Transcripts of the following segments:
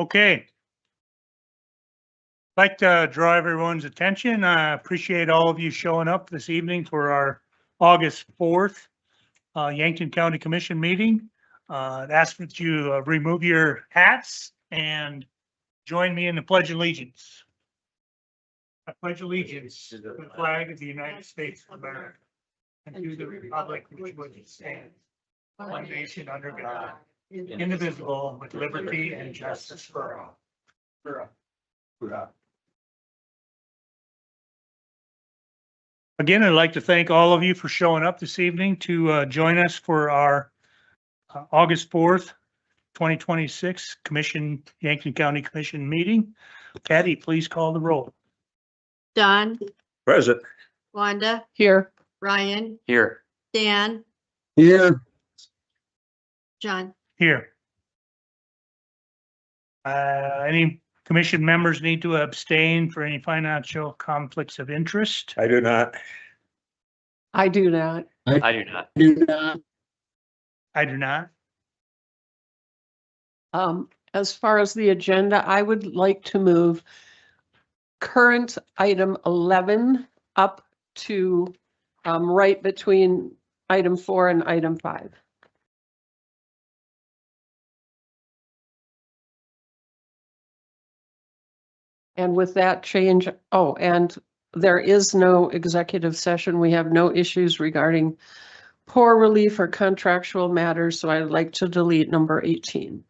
Okay. I'd like to draw everyone's attention. I appreciate all of you showing up this evening for our August 4th Yankton County Commission meeting. I'd ask that you remove your hats and join me in the Pledge of Allegiance. I pledge allegiance to the flag of the United States of America and to the republic which stands, one nation under God, indivisible, with liberty and justice for all. Again, I'd like to thank all of you for showing up this evening to join us for our August 4th, 2026 Yankton County Commission meeting. Patty, please call the roll. Don, Present. Wanda, Here. Ryan, Here. Dan, Here. John. Here. Any commission members need to abstain for any financial conflicts of interest? I do not. I do not. I do not. I do not. As far as the agenda, I would like to move current item 11 up to right between item 4 and item 5. And with that change, and there is no executive session. We have no issues regarding poor relief or contractual matters, so I'd like to delete number 18.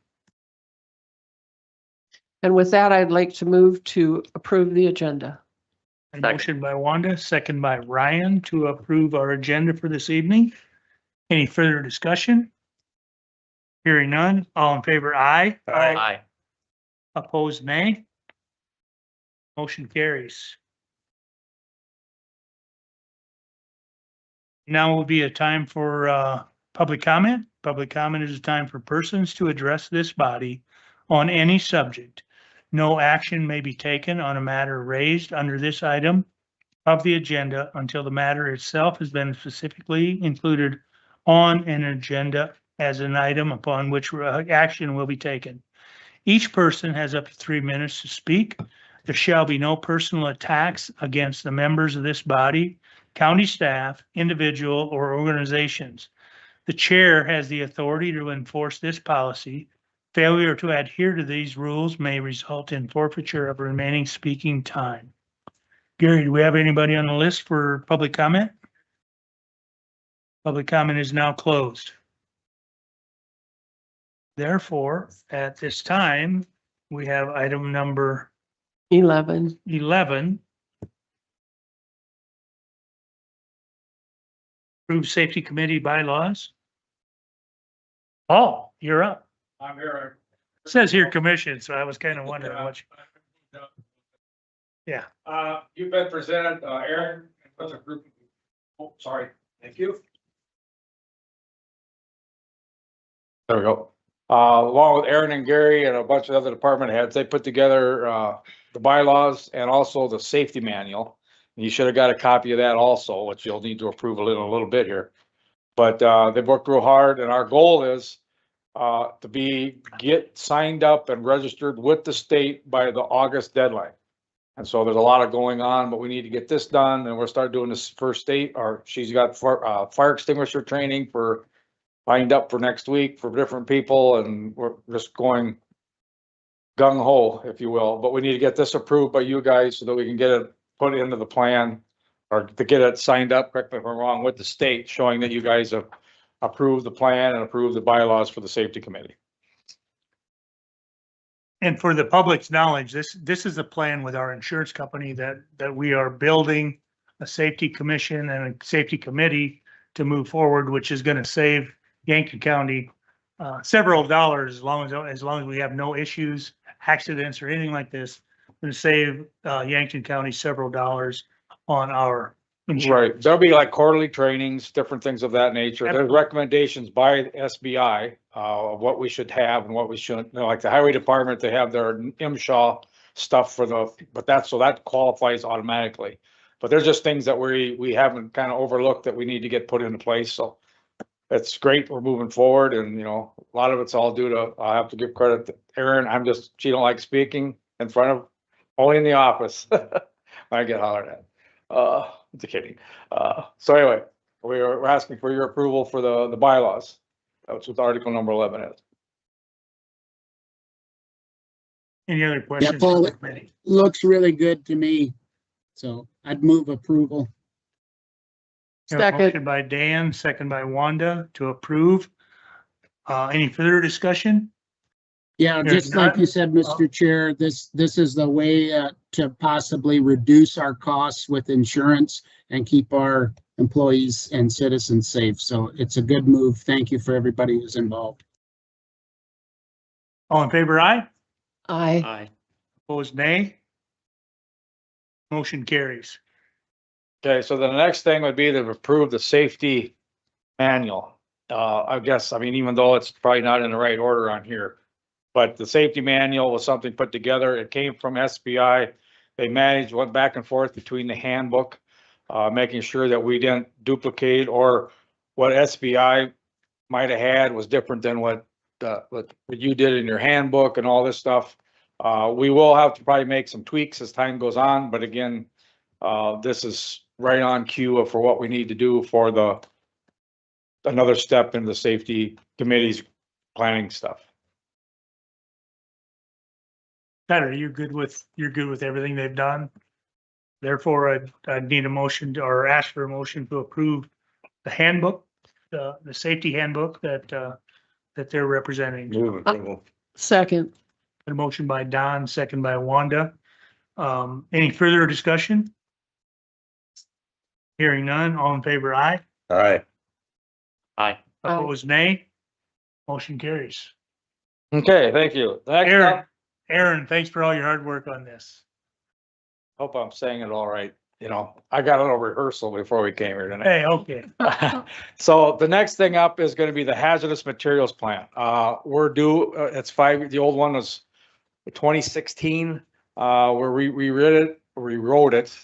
And with that, I'd like to move to approve the agenda. A motion by Wanda, second by Ryan to approve our agenda for this evening. Any further discussion? Hearing none, all in favor, aye. Aye. Opposed, nay. Motion carries. Now will be a time for public comment. Public comment is a time for persons to address this body on any subject. No action may be taken on a matter raised under this item of the agenda until the matter itself has been specifically included on an agenda as an item upon which action will be taken. Each person has up to 3 minutes to speak. There shall be no personal attacks against the members of this body, county staff, individual, or organizations. The chair has the authority to enforce this policy. Failure to adhere to these rules may result in forfeiture of remaining speaking time. Gary, do we have anybody on the list for public comment? Public comment is now closed. Therefore, at this time, we have item number 11. 11. Approve safety committee bylaws. Oh, you're up. I'm here. It says here commission, so I was kind of wondering what. Yeah. You've been presented, Aaron, with a group. Oh, sorry. Thank you. There we go. Along with Aaron and Gary and a bunch of other department heads, they put together the bylaws and also the safety manual. You should have got a copy of that also, which you'll need to approve in a little bit here. But they worked real hard, and our goal is to get signed up and registered with the state by the August deadline. And so there's a lot of going on, but we need to get this done, and we'll start doing this first state, or she's got fire extinguisher training lined up for next week for different people, and we're just going gung ho, if you will. But we need to get this approved by you guys so that we can get it put into the plan, or to get it signed up, correct me if I'm wrong, with the state, showing that you guys have approved the plan and approved the bylaws for the safety committee. And for the public's knowledge, this is a plan with our insurance company that we are building a safety commission and a safety committee to move forward, which is going to save Yankton County several dollars as long as we have no issues, accidents, or anything like this. Going to save Yankton County several dollars on our insurance. Right. There'll be like quarterly trainings, different things of that nature. There's recommendations by SBI of what we should have and what we shouldn't. Like the highway department, they have their MSHA stuff but that qualifies automatically. But there's just things that we haven't kind of overlooked that we need to get put into place. So it's great. We're moving forward and, you know, a lot of it's all due to, I have to give credit to Erin. She don't like speaking in front of, only in the office. I get hollered at. Just kidding. So anyway, we're asking for your approval for the bylaws. That's what Article number 11 is. Any other questions? Paul. from the committee? Looks really good to me. So I'd move approval. We have a Second. Motion by Dan, second by Wanda to approve. Any further discussion? Yeah, Here's just like none. you said, Mr. Chair, this is the way to possibly reduce our costs with insurance and keep our employees and citizens safe. So it's a good move. Thank you for everybody who's involved. All in favor, aye? Aye. Aye. Opposed, nay? Motion carries. Okay, so the next thing would be to approve the safety manual. I guess, I mean, even though it's probably not in the right order on here, but the safety manual was something put together. It came from SBI. They went back and forth between the handbook, making sure that we didn't duplicate or what SBI might have had was different than what you did in your handbook and all this stuff. We will have to probably make some tweaks as time goes on, but again, this is right on cue for what we need to do for another step in the safety committee's planning stuff. Tyler, you're good with everything they've done? Therefore, I'd need a motion or ask for a motion to approve the handbook, the safety handbook that they're representing. Move approval. Second. A motion by Don, second by Wanda. Any further discussion? Hearing none, all in favor, aye. Aye. Aye. Opposed, nay. Motion carries. Okay, thank you. Next Aaron, up, Aaron, thanks for all your hard work on this. hope I'm saying it all right. You know, I got a little rehearsal before we came here tonight. Hey, okay. So the next thing up is gonna be the hazardous materials plan. We're due, the old one was 2016. We rewrote it.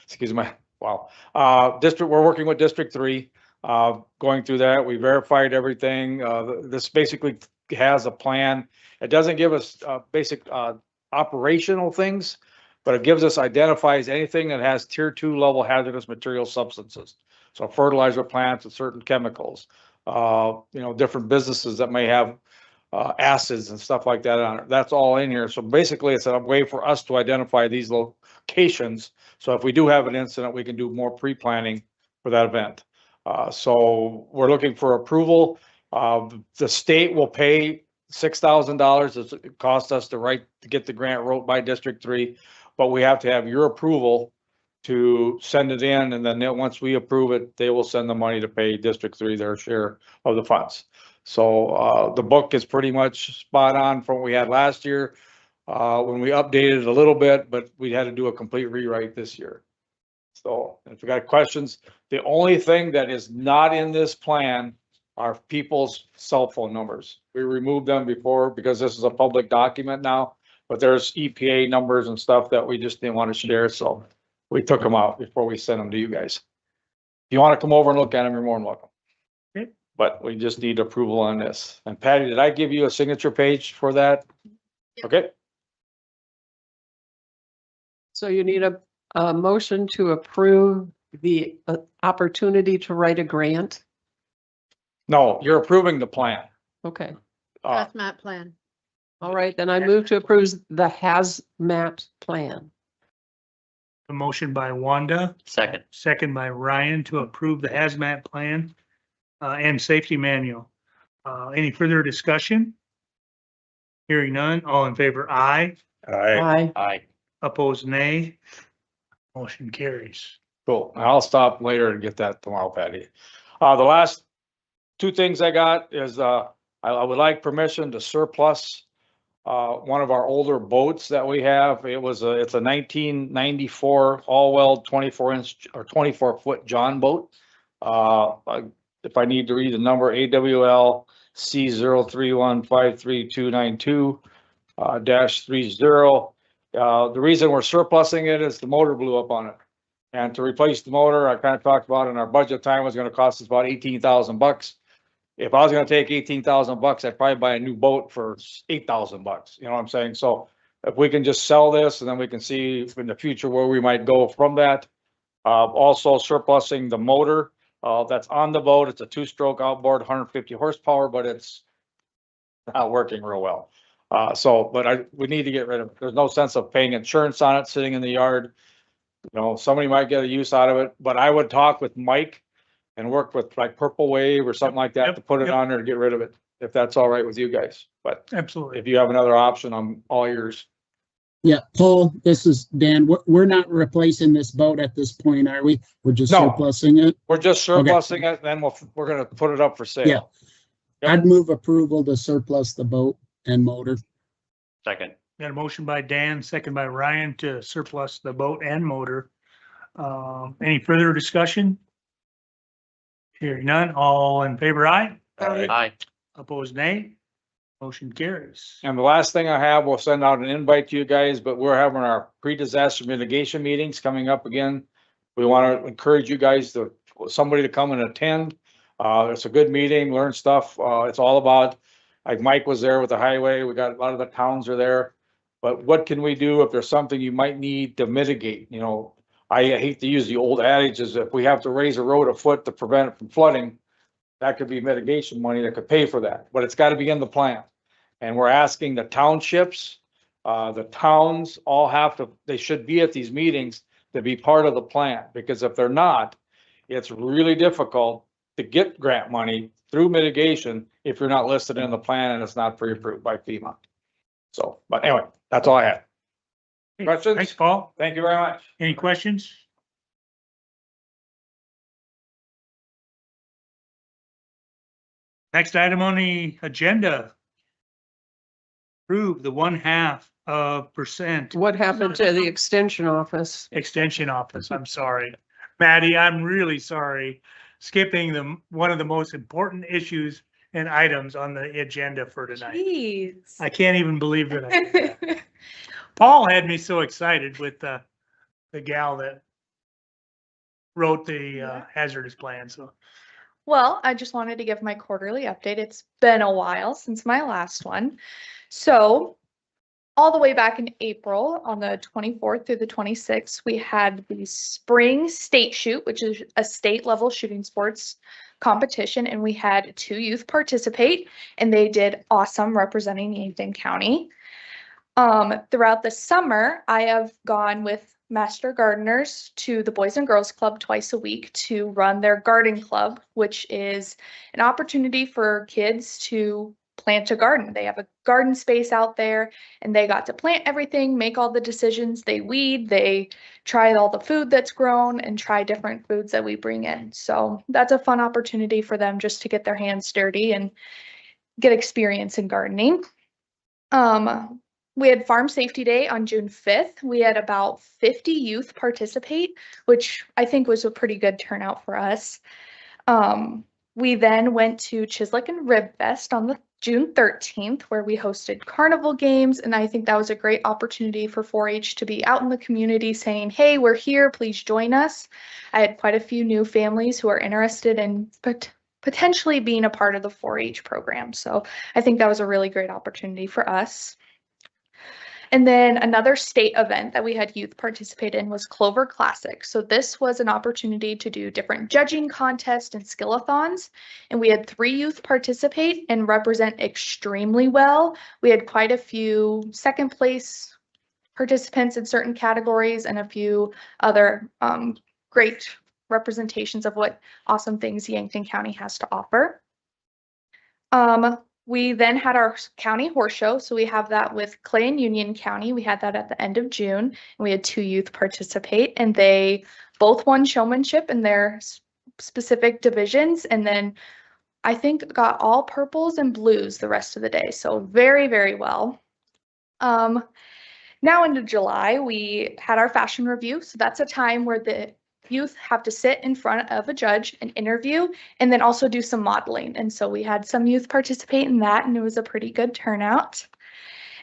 Excuse me. Wow. We're working with District 3, going through that. We verified everything. This basically has a plan. It doesn't give us basic operational things, but it identifies anything that has tier 2 level hazardous material substances. So fertilizer plants and certain chemicals, different businesses that may have acids and stuff like that on it. That's all in here. So basically it's a way for us to identify these locations. So if we do have an incident, we can do more pre-planning for that event. So we're looking for approval. The state will pay $6,000. It cost us to get the grant wrote by District 3, but we have to have your approval to send it in. And then once we approve it, they will send the money to pay District 3 their share of the funds. So the book is pretty much spot on from what we had last year when we updated it a little bit, but we had to do a complete rewrite this year. So if you got questions, the only thing that is not in this plan are people's cell phone numbers. We removed them before because this is a public document now, but there's EPA numbers and stuff that we just didn't want to share. So we took them out before we sent them to you guys. If you want to come over and look at them, you're more than welcome. Okay. But we just need approval on this. And Patty, did I give you a signature page for that? Okay. So you need a motion to approve the opportunity to write a grant? No, you're approving the plan. Okay, hazmat plan. all right, then I move to approve the hazmat plan. A motion by Wanda, Second. second by Ryan to approve the hazmat plan and safety manual. Any further discussion? Hearing none, all in favor, aye. Aye. Aye. Aye. Opposed, nay. Motion carries. Cool. I'll stop later and get that tomorrow, Patty. The last two things I got is, I would like permission to surplus one of our older boats that we have. It's a 1994 all-well 24-inch or 24-foot John boat. If I need to read the number, AWL C0315392 -30. The reason we're surplusing it is the motor blew up on it. And to replace the motor, I kind of talked about in our budget time was going to cost us about $18,000. if I was gonna take $18,000, I'd probably buy a new boat for $8,000, you know what I'm saying? So if we can just sell this and then we can see in the future where we might go from that. Also surplusing the motor, that's on the boat. It's a 2-stroke outboard, 150 horsepower, but it's not working real well. But we need to get rid of it. There's no sense of paying insurance on it, sitting in the yard. You know, somebody might get a use out of it, but I would talk with Mike and work with like Purple Wave or something like that to put it on there to get rid of it, if that's all right with you guys. But Absolutely. if you have another option, I'm all ears. Yeah, Paul, this is Dan. We're not replacing this boat at this point, are we? We're just No. surplusing it? We're just surplusing it, then we're gonna put it up for sale. Yeah. Yep. I'd move approval to surplus the boat and motor. Second. Got a motion by Dan, second by Ryan to surplus the boat and motor. Any further discussion? Hearing none, all in favor, aye. Aye. Opposed, nay. Motion carries. And the last thing I have, we'll send out an invite to you guys, but we're having our pre-disaster mitigation meetings coming up again. We want to encourage you guys somebody to come and attend. It's a good meeting, learn stuff. It's all about, like Mike was there with the highway. We got a lot of the towns are there. But what can we do if there's something you might need to mitigate? You know, I hate to use the old adage is if we have to raise a road a foot to prevent it from flooding, that could be mitigation money that could pay for that, but it's got to be in the plan. And we're asking the townships, the towns all they should be at these meetings to be part of the plan, because if they're not, it's really difficult to get grant money through mitigation if you're not listed in the plan and it's not pre-approved by FEMA. So, but anyway, that's all I had. Questions? Thanks, Paul. Thank you very much. Any questions? Next item on the agenda. Approve the 0.5% What happened to the extension office? extension office. I'm sorry. Maddie, I'm really sorry. Skipping one of the most important issues and items on the agenda for tonight. Jeez. I can't even believe that I did that. Paul had me so excited with the gal that wrote the hazardous plan, so. Well, I just wanted to give my quarterly update. It's been a while since my last one. So all the way back in April, on the 24th through the 26th, we had the spring state shoot, which is a state level shooting sports competition. And we had 2 youth participate, and they did awesome representing Yankton County. Throughout the summer, I have gone with Master Gardeners to the Boys and Girls Club twice a week to run their garden club, which is an opportunity for kids to plant a garden. They have a garden space out there, and they got to plant everything, make all the decisions. They weed, they try all the food that's grown, and try different foods that we bring in. So that's a fun opportunity for them just to get their hands dirty and get experience in gardening. We had Farm Safety Day on June 5th. We had about 50 youth participate, which I think was a pretty good turnout for us. We then went to Chislick and Rib Fest on the June 13th, where we hosted carnival games, and I think that was a great opportunity for 4-H to be out in the community saying, hey, we're here, please join us. I had quite a few new families who are interested in potentially being a part of the 4-H program, so I think that was a really great opportunity for us. And then another state event that we had youth participate in was Clover Classic. So this was an opportunity to do different judging contests and skill-a-thons. And we had 3 youth participate and represent extremely well. We had quite a few second place participants in certain categories and a few other great representations of what awesome things Yankton County has to offer. We then had our county horse show. So we have that with Clay and Union County. We had that at the end of June, and we had 2 youth participate, and they both won showmanship in their specific divisions. And then I think got all purples and blues the rest of the day. So very, very well. Now into July, we had our fashion review. So that's a time where the youth have to sit in front of a judge and interview, and then also do some modeling. And so we had some youth participate in that, and it was a pretty good turnout.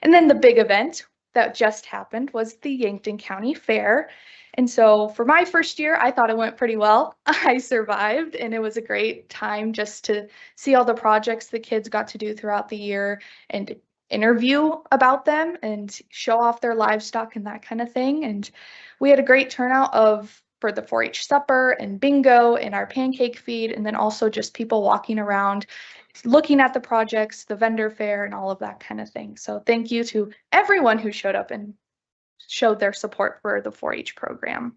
And then the big event, that just happened was the Yankton County Fair. And so for my first year, I thought it went pretty well. I survived, and it was a great time just to see all the projects the kids got to do throughout the year and interview about them and show off their livestock and that kind of thing. And we had a great turnout for the 4-H supper and bingo and our pancake feed, and then also just people walking around looking at the projects, the vendor fair, and all of that kind of thing. So thank you to everyone who showed up and showed their support for the 4-H program.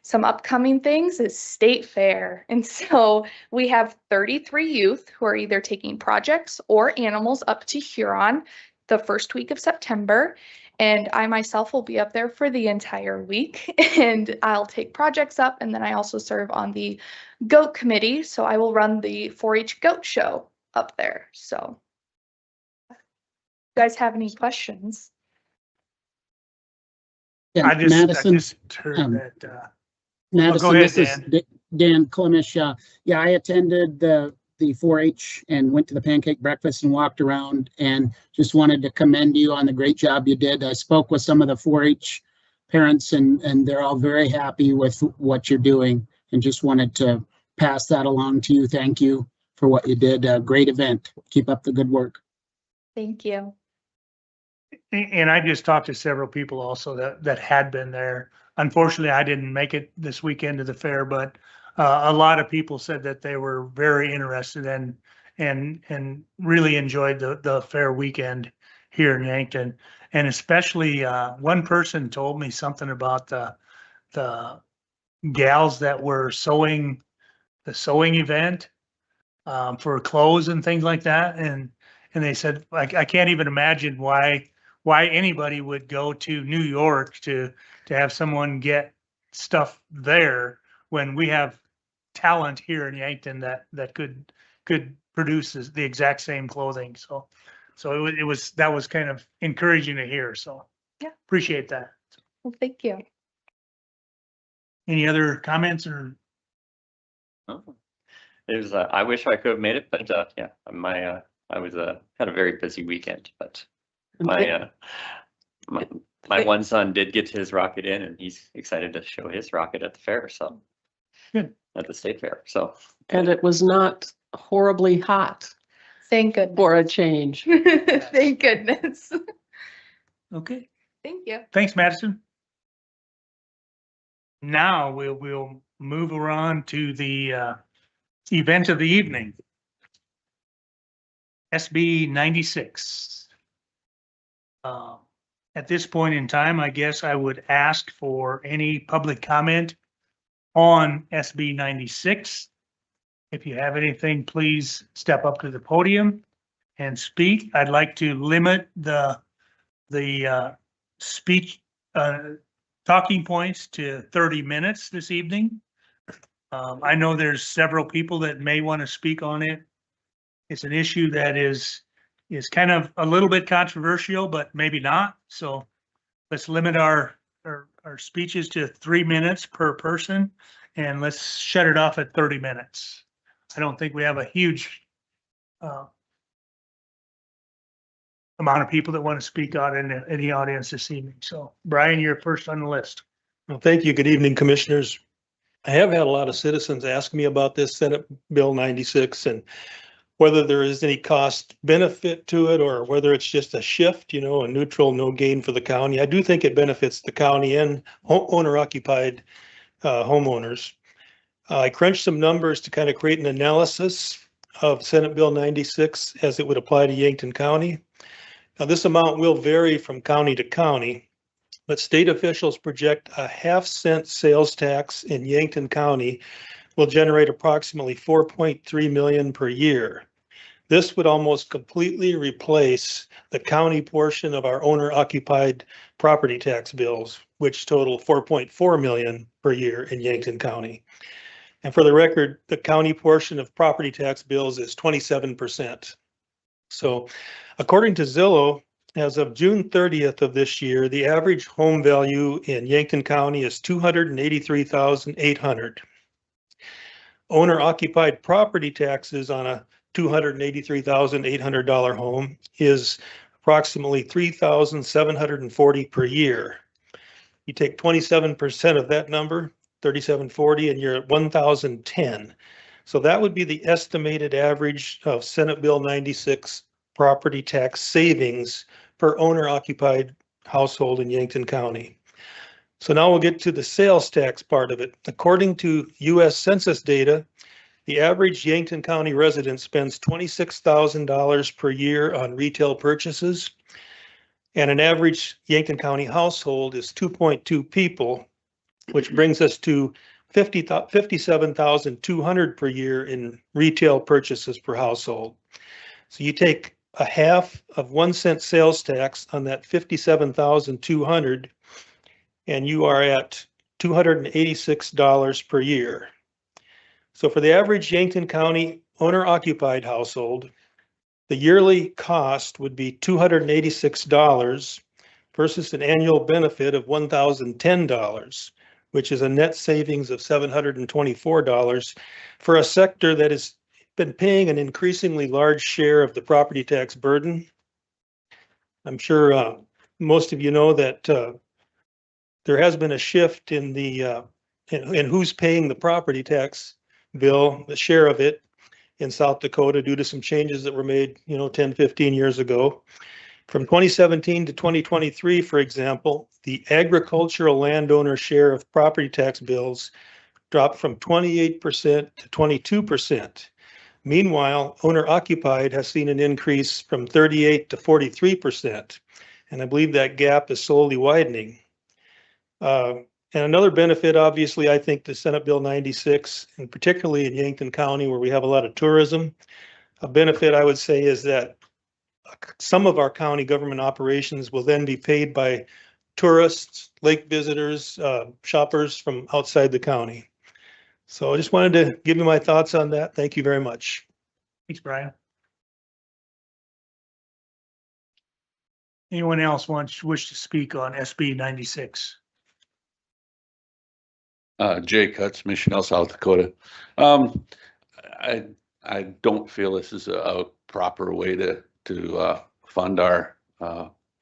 Some upcoming things is state fair. And so we have 33 youth who are either taking projects or animals up to Huron the first week of September. And I myself will be up there for the entire week, and I'll take projects up. And then I also serve on the goat committee. So I will run the 4-H goat show up there. So if you guys have any questions? Yeah, I Madison, just heard that, Madison, ahead, this is Dan Klimish. Yeah, I attended the 4-H and went to the pancake breakfast and walked around, and just wanted to commend you on the great job you did. I spoke with some of the 4-H parents, and they're all very happy with what you're doing, and just wanted to pass that along to you. Thank you for what you did. A great event. Keep up the good work. Thank you. and I just talked to several people also that had been there. Unfortunately, I didn't make it this weekend to the fair, but a lot of people said that they were very interested in and really enjoyed the fair weekend here in Yankton. And especially one person told me something about the gals that were sewing the sewing event for clothes and things like that. And they said, like, I can't even imagine why anybody would go to New York to have someone get stuff there when we have talent here in Yankton that could produce the exact same clothing. So that was kind of encouraging to hear. So Yeah. Appreciate that. Well, thank you. Any other comments or? It was, I wish I could have made it, but yeah, I was had a very busy weekend, but my one son did get his rocket in, and he's excited to show his rocket at the fair. So Good. At the state fair. So And it was not horribly hot Thank goodness. for a change. Thank goodness. Okay. Thank you. Thanks, Madison. Now we'll move on to the event of the evening. SB 96. At this point in time, I guess I would ask for any public comment on SB 96. If you have anything, please step up to the podium and speak. I'd like to limit the speech talking points to 30 minutes this evening. I know there's several people that may want to speak on it. It's an issue that is kind of a little bit controversial, but maybe not. So let's limit our speeches to 3 minutes per person, and let's shut it off at 30 minutes. I don't think we have a huge amount of people that want to speak out in the audience this evening. So Brian, you're first on the list. Well, thank you. Good evening, commissioners. I have had a lot of citizens ask me about this Senate Bill 96 and whether there is any cost benefit to it or whether it's just a shift, a neutral, no gain for the county. I do think it benefits the county and owner occupied homeowners. I crunched some numbers to kind of create an analysis of Senate Bill 96 as it would apply to Yankton County. Now, this amount will vary from county to county, but state officials project a 0.5-cent sales tax in Yankton County will generate approximately $4.3 million per year. This would almost completely replace the county portion of our owner-occupied property tax bills, which total $4.4 million per year in Yankton County. And for the record, the county portion of property tax bills is 27%. So according to Zillow, as of June 30th of this year, the average home value in Yankton County is $283,800. Owner-occupied property taxes on a $283,800 home is approximately 3,740 per year. You take 27% of that number, 3,740, and you're at 1,010. So that would be the estimated average of Senate Bill 96 property tax savings per owner occupied household in Yankton County. So now we'll get to the sales tax part of it. According to US Census data, the average Yankton County resident spends $26,000 per year on retail purchases. And an average Yankton County household is 2.2 people, which brings us to 57,200 per year in retail purchases per household. So you take a half of 1 cent sales tax on that 57,200, and you are at $286 per year. So for the average Yankton County owner-occupied household, the yearly cost would be $286 versus an annual benefit of $1,010, which is a net savings of $724 for a sector that has been paying an increasingly large share of the property tax burden. I'm sure most of you know that there has been a shift in the in who's paying the property tax bill, the share of it in South Dakota due to some changes that were made, 10, 15 years ago. From 2017 to 2023, for example, the agricultural landowner share of property tax bills dropped from 28% to 22%. Meanwhile, owner occupied has seen an increase from 38 to 43%. And I believe that gap is slowly widening. And another benefit, obviously, I think to Senate Bill 96, and particularly in Yankton County where we have a lot of tourism, a benefit I would say is that some of our county government operations will then be paid by tourists, lake visitors, shoppers from outside the county. So I just wanted to give you my thoughts on that. Thank you very much. Thanks, Brian. Anyone else wish to speak on SB 96? Jay Cutts, Michelle, South Dakota. I don't feel this is a proper way to fund our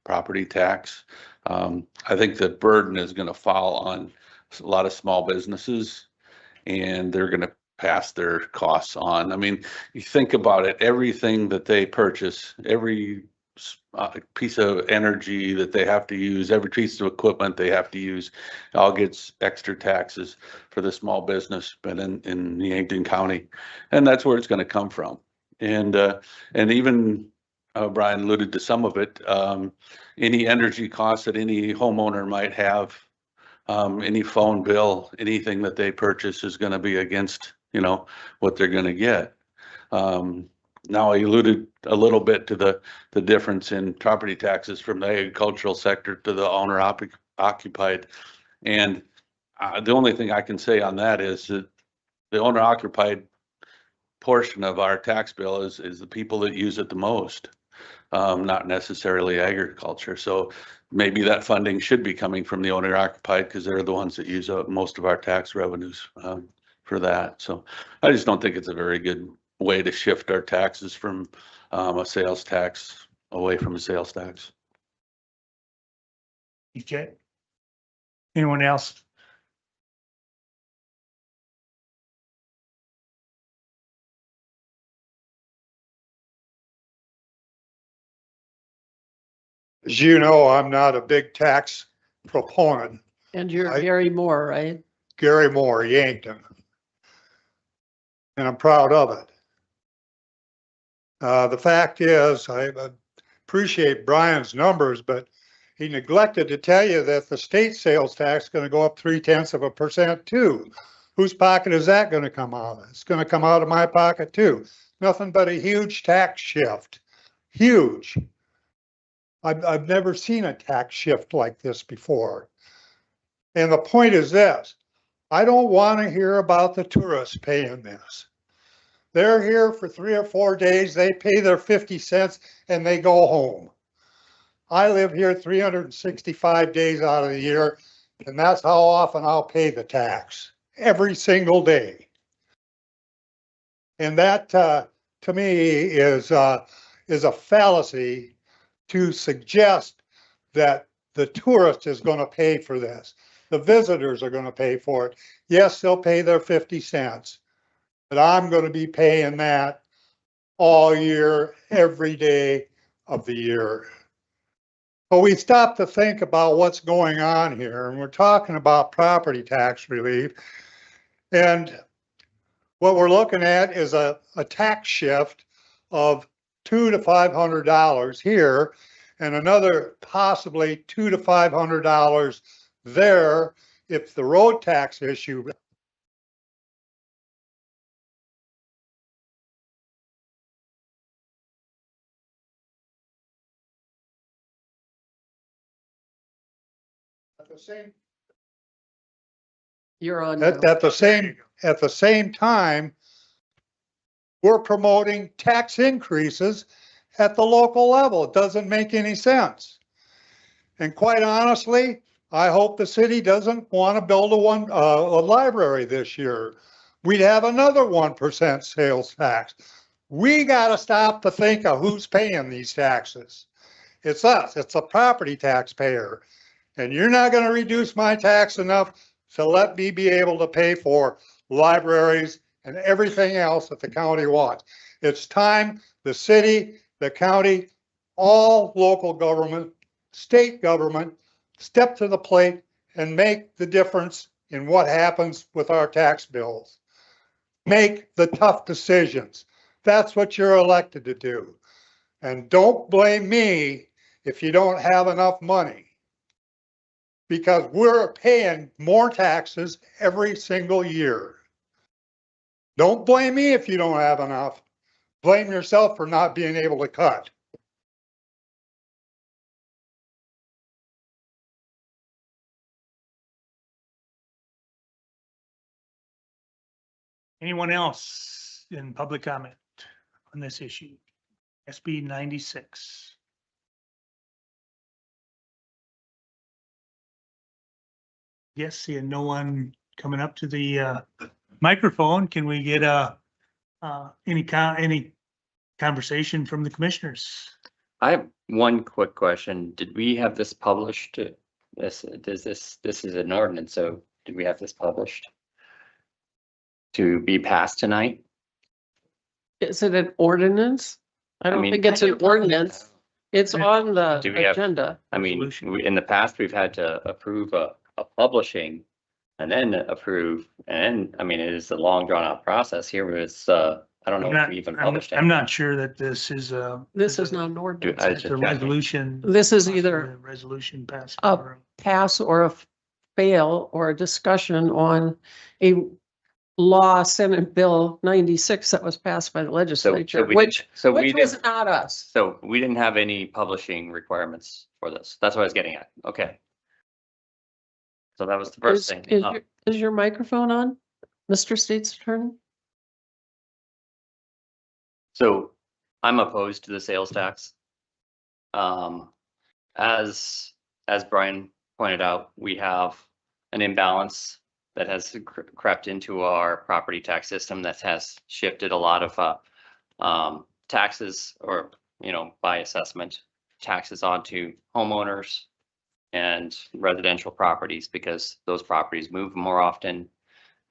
property tax. I think the burden is going to fall on a lot of small businesses, and they're going to pass their costs on. I mean, you think about it, everything that they purchase, every piece of energy that they have to use, every piece of equipment they have to use, all gets extra taxes for the small business, but in Yankton County, and that's where it's going to come from. And even Brian alluded to some of it. Any energy costs that any homeowner might have, any phone bill, anything that they purchase is going to be against, what they're going to get. Now I alluded a little bit to the difference in property taxes from the agricultural sector to the owner occupied. And the only thing I can say on that is that the owner occupied portion of our tax bill is the people that use it the most, not necessarily agriculture. So maybe that funding should be coming from the owner occupied because they're the ones that use up most of our tax revenues for that. So I just don't think it's a very good way to shift our taxes from a sales tax away from a sales tax. Okay. Anyone else? As you know, I'm not a big tax proponent. And you're Gary Moore, right? Gary Moore, Yankton. And I'm proud of it. The fact is, I appreciate Brian's numbers, but he neglected to tell you that the state sales tax is going to go up 0.3% too. Whose pocket is that going to come out of? It's going to come out of my pocket too. Nothing but a huge tax shift. Huge. I've never seen a tax shift like this before. And the point is this, I don't want to hear about the tourists paying this. They're here for 3 or 4 days, they pay their 50 cents and they go home. I live here 365 days out of the year, and that's how often I'll pay the tax, every single day. And that, to me, is a fallacy to suggest that the tourist is gonna pay for this. The visitors are gonna pay for it. Yes, they'll pay their 50 cents, but I'm gonna be paying that all year, every day of the year. But we stop to think about what's going on here, and we're talking about property tax relief. And what we're looking at is a tax shift of $200 to $500 here, and another possibly $200 to $500 there if the road tax issue. At the same You're on. At, now. at the same time, we're promoting tax increases at the local level. It doesn't make any sense. And quite honestly, I hope the city doesn't want to build a library this year. We'd have another 1% sales tax. We got to stop to think of who's paying these taxes. It's us. It's a property taxpayer. And you're not going to reduce my tax enough to let me be able to pay for libraries and everything else that the county wants. It's time the city, the county, all local government, state government, step to the plate and make the difference in what happens with our tax bills. Make the tough decisions. That's what you're elected to do. And don't blame me if you don't have enough money, because we're paying more taxes every single year. Don't blame me if you don't have enough. Blame yourself for not being able to cut. Anyone else in public comment on this issue? SB 96. Yes, seeing no one coming up to the microphone, can we get any conversation from the commissioners? I have one quick question. Did we have this published? This is an ordinance, so did we have this published to be passed tonight? Is it an ordinance? I don't mean- think it's an ordinance. It's on the Do we have- agenda. I mean, Resolution. in the past, we've had to approve a publishing and then approve, and I mean, it is a long drawn out process. Here was, I don't know if we even published it. I'm not sure that this is This is not an ordinance. I it's just a resolution. This is possibly either a resolution passed. a pass or a fail or a discussion on a law, Senate Bill 96 that was passed by the legislature, which we was didn't, not us. so we didn't have any publishing requirements for this. That's what I was getting at. Okay. So that was the first thing. Is your microphone on, Mr. State's Attorney? So I'm opposed to the sales tax. As Brian pointed out, we have an imbalance that has crept into our property tax system that has shifted a lot of taxes, or, by assessment, taxes onto homeowners and residential properties, because those properties move more often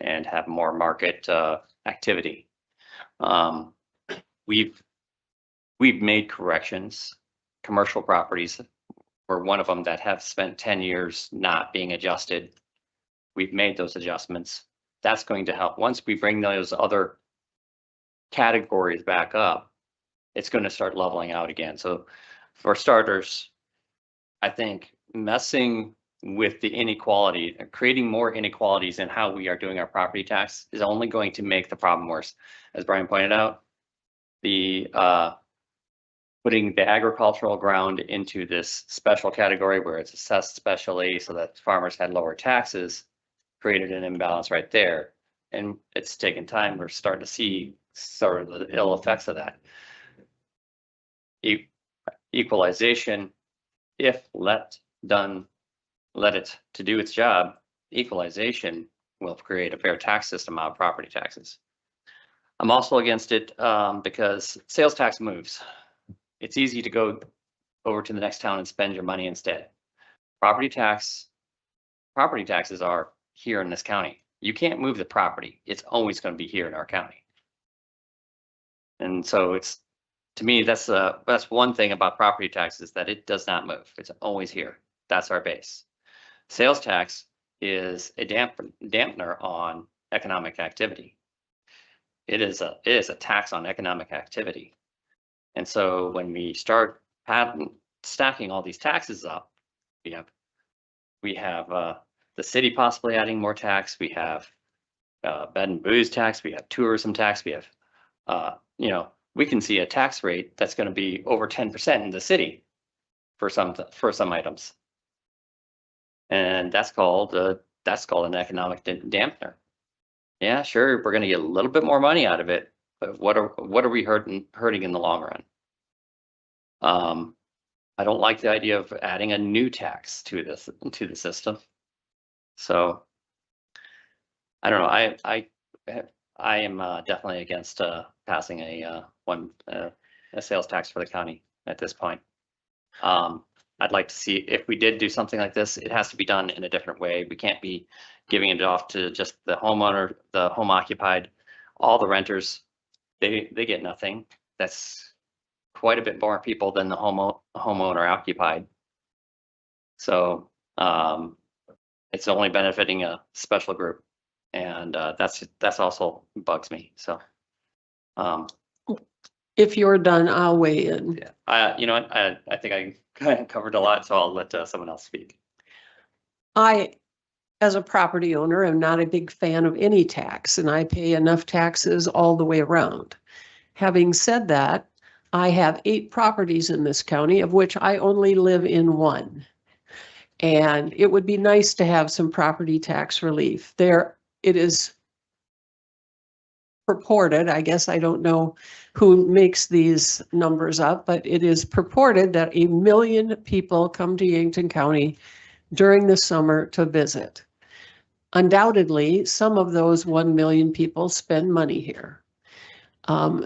and have more market activity. We've made corrections. Commercial properties were one of them that have spent 10 years not being adjusted. We've made those adjustments. That's going to help. Once we bring those other categories back up, it's going to start leveling out again. So for starters, I think messing with the inequality, creating more inequalities in how we are doing our property tax is only going to make the problem worse. As Brian pointed out, the putting the agricultural ground into this special category where it's assessed specially so that farmers had lower taxes created an imbalance right there. And it's taken time. We're starting to see sort of the ill effects of that. Equalization, if let it to do its job, equalization will create a fair tax system out of property taxes. I'm also against it because sales tax moves. It's easy to go over to the next town and spend your money instead. Property taxes are here in this county. You can't move the property. It's always going to be here in our county. And so it's, to me, that's one thing about property taxes, that it does not move. It's always here. That's our base. Sales tax is a dampener on economic activity. It is a tax on economic activity. And so when we start stacking all these taxes up, we have the city possibly adding more tax. We have bed and booze tax. We have tourism tax. We have, we can see a tax rate that's going to be over 10% in the city for some items. And that's called an economic dampener. Yeah, sure, we're going to get a little bit more money out of it, but what are we hurting in the long run? I don't like the idea of adding a new tax to the system. So I don't know. I am definitely against passing a sales tax for the county at this point. I'd like to see, if we did do something like this, it has to be done in a different way. We can't be giving it off to just the homeowner, the home occupied. All the renters, they get nothing. That's quite a bit more people than the homeowner occupied. So it's only benefiting a special group, and that's also bugs me. So If you're done, I'll weigh in. yeah, you know what? I think I kind of covered a lot, so I'll let someone else speak. I, as a property owner, am not a big fan of any tax, and I pay enough taxes all the way around. Having said that, I have 8 properties in this county, of which I only live in 1. And it would be nice to have some property tax relief. It is purported, I guess I don't know who makes these numbers up, but it is purported that 1 million people come to Yankton County during the summer to visit. Undoubtedly, some of those 1 million people spend money here.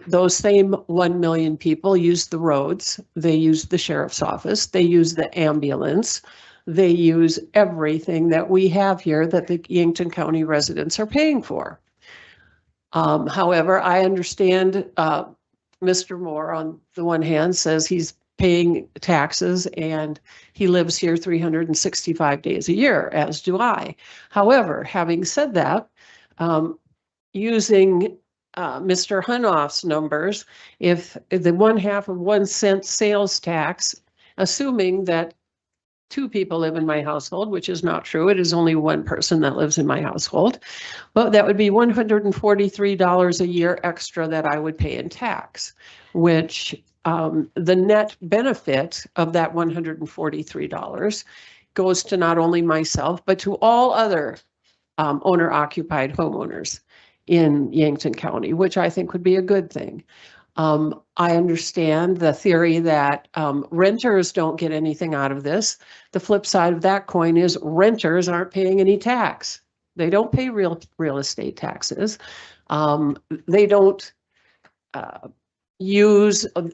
Those same 1 million people use the roads, they use the sheriff's office, they use the ambulance, they use everything that we have here that the Yankton County residents are paying for. However, I understand Mr. Moore, on the one hand, says he's paying taxes and he lives here 365 days a year, as do I. However, having said that, using Mr. Hunoff's numbers, if the 1/2 of 1 cent sales tax, assuming that 2 people live in my household, which is not true. It is only 1 person that lives in my household. Well, that would be $143 a year extra that I would pay in tax, which the net benefit of that $143 goes to not only myself, but to all other owner-occupied homeowners in Yankton County, which I think would be a good thing. I understand the theory that renters don't get anything out of this. The flip side of that coin is renters aren't paying any tax. They don't pay real estate taxes. They don't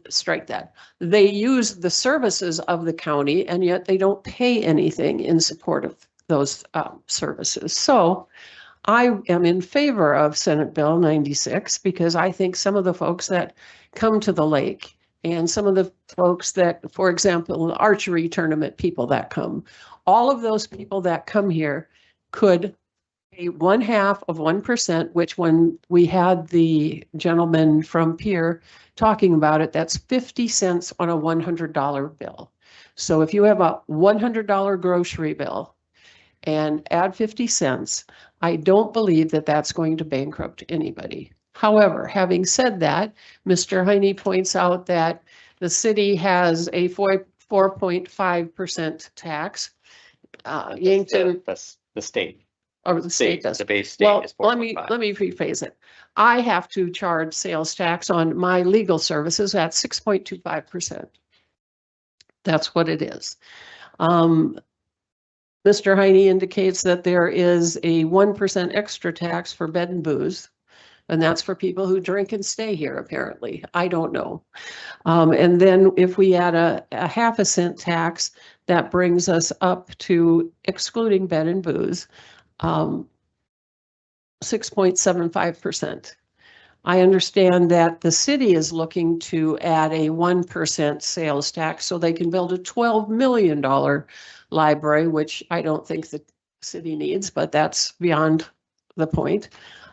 strike that. They use the services of the county, and yet they don't pay anything in support of those services. So I am in favor of Senate Bill 96 because I think some of the folks that come to the lake and some of the folks that, for example, the archery tournament people that come, all of those people that come here could pay 1/2 of 1%, which when we had the gentleman from Pierre talking about it, that's 50 cents on a $100 bill. So if you have a $100 grocery bill and add 50 cents, I don't believe that that's going to bankrupt anybody. However, having said that, Mr. Heine points out that the city has a 4.5% tax. Yankton. That's the state. Or the state does. The base state Well, is let me rephrase it. I have to charge sales tax on my legal services at 6.25%. That's what it is. Mr. Heine indicates that there is a 1% extra tax for bed and booze. And that's for people who drink and stay here, apparently. I don't know. And then if we add a half a cent tax, that brings us up to, excluding bed and booze, 6.75%. I understand that the city is looking to add a 1% sales tax so they can build a $12 million library, which I don't think the city needs, but that's beyond the point.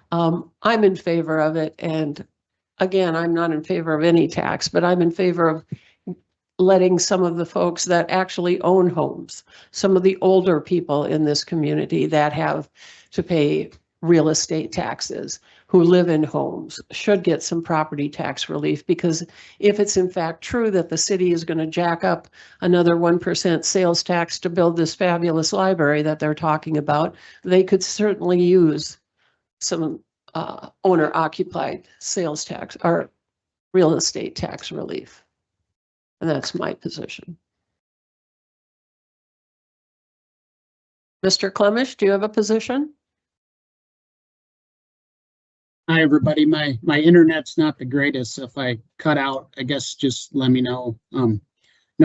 I'm in favor of it. And again, I'm not in favor of any tax, but I'm in favor of letting some of the folks that actually own homes, some of the older people in this community that have to pay real estate taxes, who live in homes, should get some property tax relief, because if it's in fact true that the city is going to jack up another 1% sales tax to build this fabulous library that they're talking about, they could certainly use some owner occupied sales tax or real estate tax relief. And that's my position. Mr. Clemish, do you have a position? Hi, everybody. My internet's not the greatest. So if I cut out, I guess just let me know. No,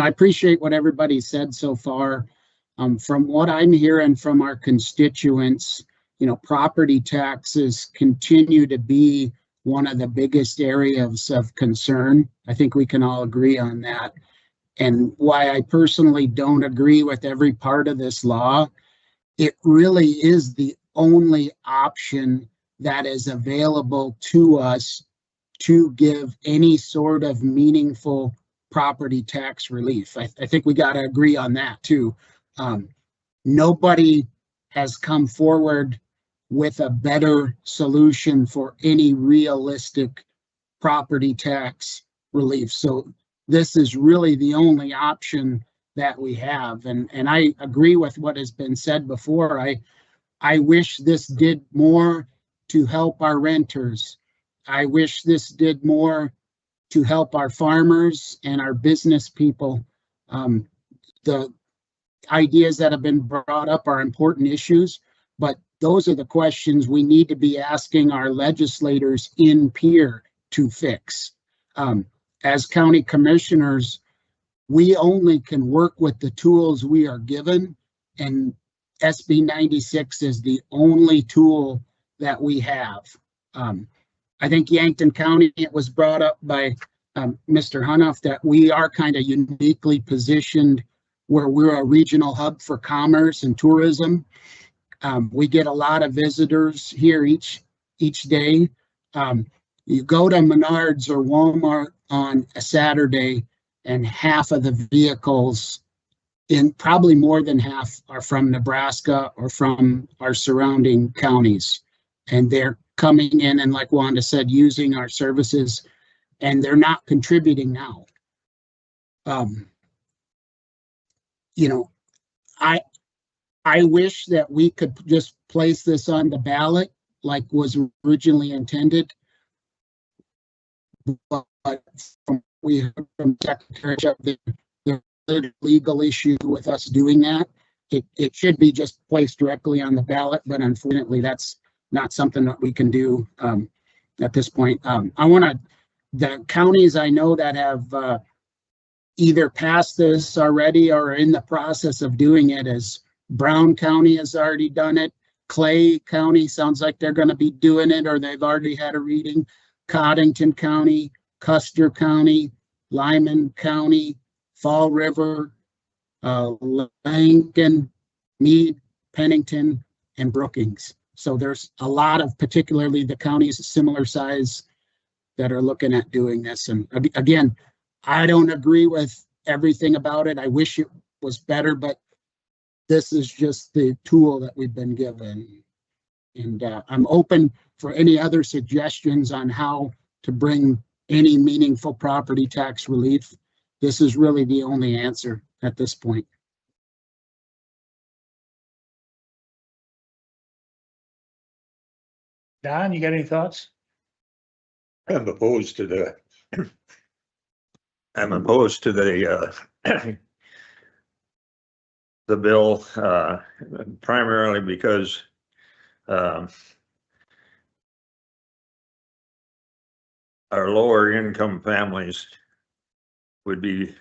I appreciate what everybody said so far. From what I'm hearing from our constituents, you know, property taxes continue to be one of the biggest areas of concern. I think we can all agree on that. And why I personally don't agree with every part of this law, it really is the only option that is available to us to give any sort of meaningful property tax relief. I think we got to agree on that too. Nobody has come forward with a better solution for any realistic property tax relief. So this is really the only option that we have. And I agree with what has been said before. I wish this did more to help our renters. I wish this did more to help our farmers and our business people. The ideas that have been brought up are important issues, but those are the questions we need to be asking our legislators in peer to fix. As county commissioners, we only can work with the tools we are given, and SB 96 is the only tool that we have. I think Yankton County, it was brought up by Mr. Hunoff that we are kind of uniquely positioned where we're a regional hub for commerce and tourism. We get a lot of visitors here each day. You go to Menards or Walmart on a Saturday, and half of the vehicles, probably more than half, are from Nebraska or from our surrounding counties. And they're coming in and, like Wanda said, using our services, and they're not contributing now. You know, I wish that we could just place this on the ballot like was originally intended. But from we heard from Secretary Jeff, there's a legal issue with us doing that. It should be just placed directly on the ballot, but unfortunately that's not something that we can do at this point. The counties I know that have either passed this already or are in the process of doing it is Brown County has already done it. Clay County sounds like they're going to be doing it, or they've already had a reading. Coddington County, Custer County, Lyman County, Fall River, Lincoln, Meade, Pennington, and Brookings. So there's a lot of, particularly the counties of similar size, that are looking at doing this. And again, I don't agree with everything about it. I wish it was better, but this is just the tool that we've been given. And I'm open for any other suggestions on how to bring any meaningful property tax relief. This is really the only answer at this point. Don, you got any thoughts? I'm opposed to the the bill, primarily because our lower income families would be,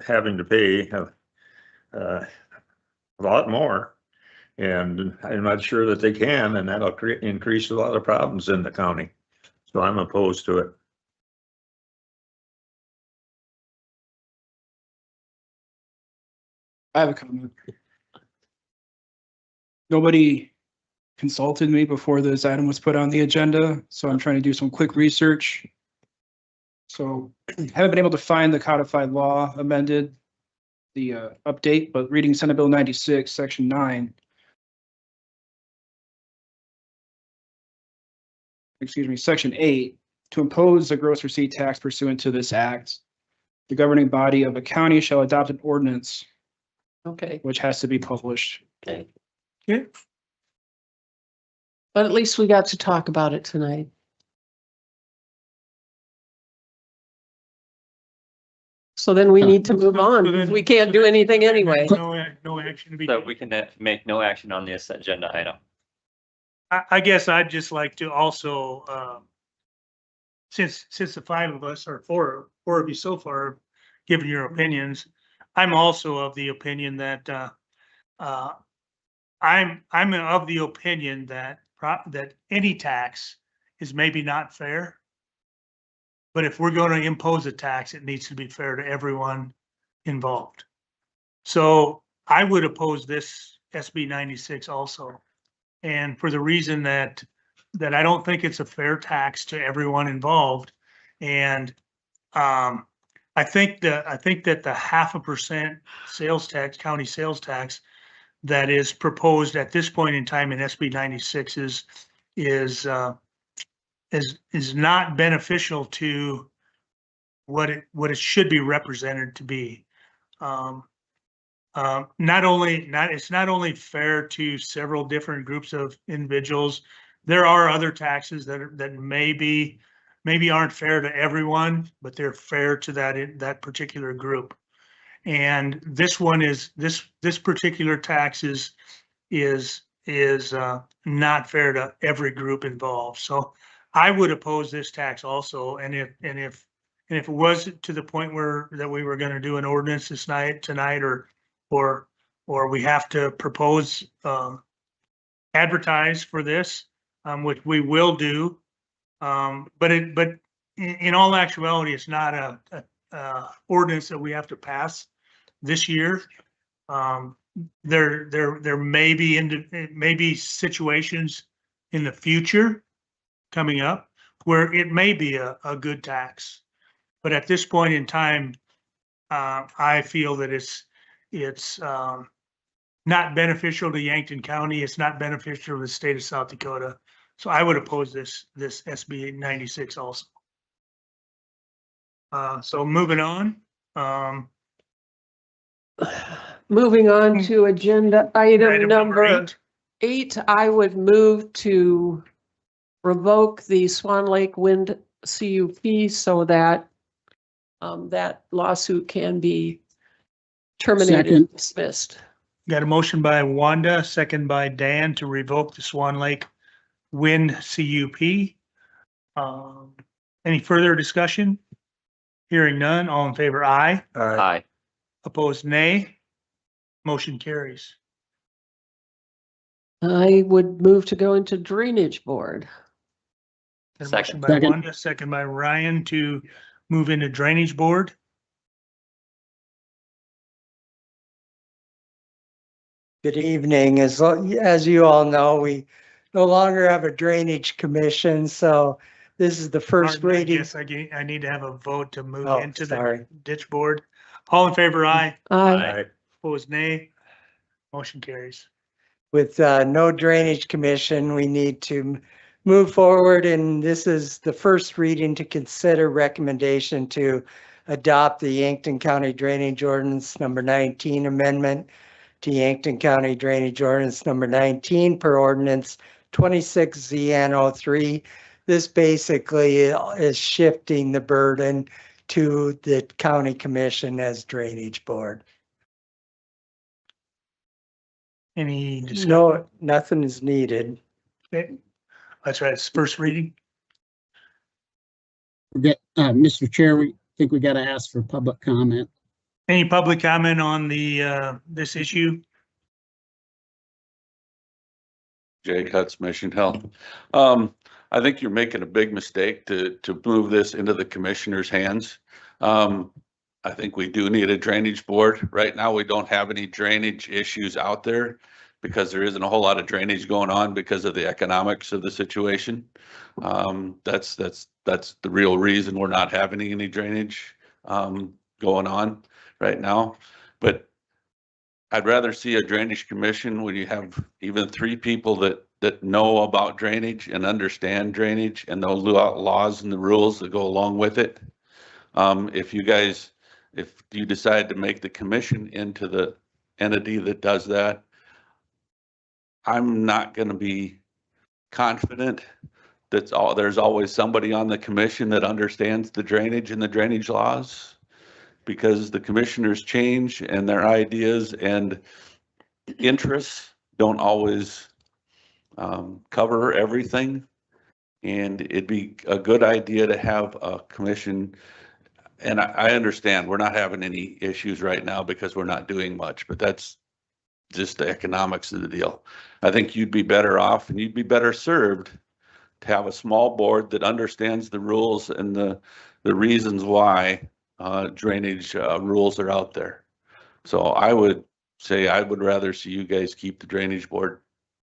having to pay, a lot more. And I'm not sure that they can, and that'll increase a lot of problems in the county. So I'm opposed to it. I have a comment. Nobody consulted me before this item was put on the agenda, so I'm trying to do some quick research. So haven't been able to find the codified law amended, the update, but reading Senate Bill 96, Section 9. Excuse me, Section 8, to impose a gross receipt tax pursuant to this act. The governing body of a county shall adopt an ordinance Okay, which has to be published. okay. Yeah. But at least we got to talk about it tonight. So then we need to move on, because we can't do anything anyway. No action to be So taken. we can make no action on this agenda item. I guess I'd just like to also, since the five of us, or four of you so far, have given your opinions, I'm also of the opinion that, I'm of the opinion that that any tax is maybe not fair. But if we're going to impose a tax, it needs to be fair to everyone involved. So I would oppose this SB 96 also. And for the reason that I don't think it's a fair tax to everyone involved. And I think that the 0.5% sales tax, county sales tax, that is proposed at this point in time in SB 96 is not beneficial to what it should be represented to be. It's not only fair to several different groups of individuals. There are other taxes that maybe aren't fair to everyone, but they're fair to that particular group. And this one is this particular tax is not fair to every group involved. So I would oppose this tax also. And if it was to the point that we were going to do an ordinance tonight, or we have to propose, advertise for this, which we will do. But in all actuality, it's not a ordinance that we have to pass this year. There may be situations in the future coming up where it may be a good tax. But at this point in time, I feel that it's not beneficial to Yankton County. It's not beneficial to the state of South Dakota. So I would oppose this SB 96 also. So moving on. Moving on to agenda item number eight. 8, I would move to revoke the Swan Lake Wind CUP so that that lawsuit can be terminated, Second. dismissed. Got a motion by Wanda, second by Dan to revoke the Swan Lake Wind CUP. Any further discussion? Hearing none, all in favor, aye. Aye. Opposed, nay. Motion carries. I would move to go into Drainage Board. Got a Second. motion by Second. Wanda, second by Ryan to move into Drainage Board. Good evening. As you all know, we no longer have a drainage commission, so this is the first Martin, I reading. guess I need to have a vote to move Oh, into sorry. the ditch board. All in favor, aye. Aye. Opposed, nay. Motion carries. With no drainage commission, we need to move forward, and this is the first reading to consider recommendation to adopt the Yankton County Drainage Ordinance number 19 amendment to Yankton County Drainage Ordinance number 19 per ordinance 26 ZN03. This basically is shifting the burden to the county commission as drainage board. Any discussion? No, nothing is needed. Okay. That's right, it's first reading. Mr. Chair, we think we got to ask for public comment. Any public comment on this issue? Jay Cutts, Mission Health. I think you're making a big mistake to move this into the commissioner's hands. I think we do need a drainage board. Right now, we don't have any drainage issues out there because there isn't a whole lot of drainage going on because of the economics of the situation. That's the real reason we're not having any drainage going on right now. But I'd rather see a drainage commission when you have even 3 people that know about drainage and understand drainage and know laws and the rules that go along with it. If you decide to make the commission into the entity that does that, I'm not going to be confident that there's always somebody on the commission that understands the drainage and the drainage laws, because the commissioners change and their ideas and interests don't always cover everything. And it'd be a good idea to have a commission. And I understand we're not having any issues right now because we're not doing much, but that's just the economics of the deal. I think you'd be better off and you'd be better served to have a small board that understands the rules and the reasons why drainage rules are out there. So I would say I would rather see you guys keep the drainage board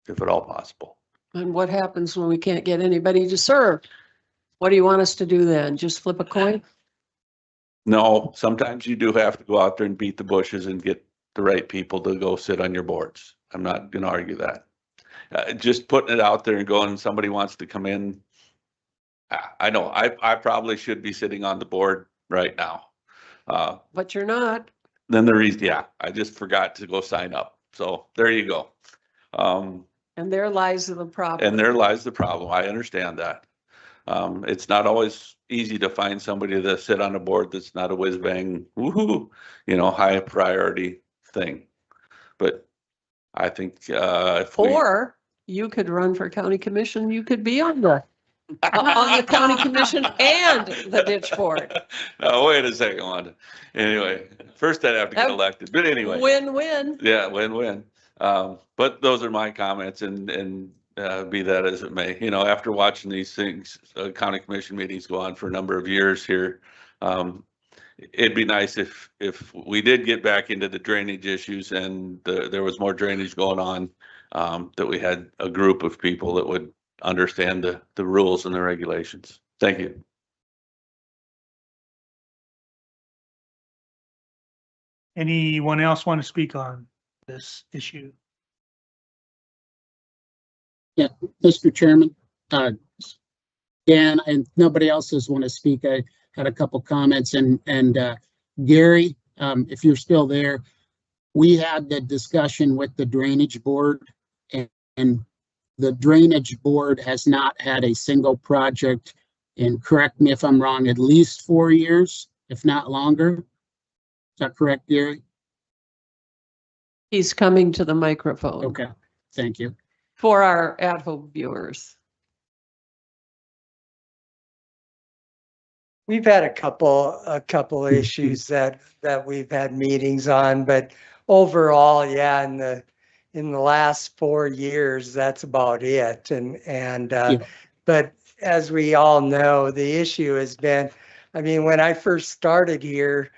if at all possible. And what happens when we can't get anybody to serve? What do you want us to do then? Just flip a coin? No, sometimes you do have to go out there and beat the bushes and get the right people to go sit on your boards. I'm not going to argue that. Just putting it out there and going, somebody wants to come in. I know I probably should be sitting on the board right now. But you're not. Then the reason, yeah, I just forgot to go sign up. So there you go. And there lies the problem. And there lies the problem. I understand that. It's not always easy to find somebody to sit on a board that's not a whiz bang, woohoo, high priority thing. But I think or you could run for county commission. You could be on the county commission and the ditch board. No, wait a second, Wanda. Anyway, first I'd have to get elected. But anyway, win-win. Yeah, win-win. But those are my comments, and be that as it may, after watching these things, county commission meetings go on for a number of years here, it'd be nice if we did get back into the drainage issues and there was more drainage going on, that we had a group of people that would understand the rules and the regulations. Thank you. Anyone else want to speak on this issue? Yeah, Mr. Chairman, Dan, and nobody else has want to speak. I had a couple comments, and Gary, if you're still there, we had the discussion with the drainage board, and the drainage board has not had a single project, and correct me if I'm wrong, at least 4 years, if not longer. Is that correct, Gary? He's coming to the microphone. Okay, thank you. For our at-home viewers. We've had a couple issues that we've had meetings on, but overall, yeah, in the last 4 years, that's about it. But as we all know, the issue has been, when I first started here,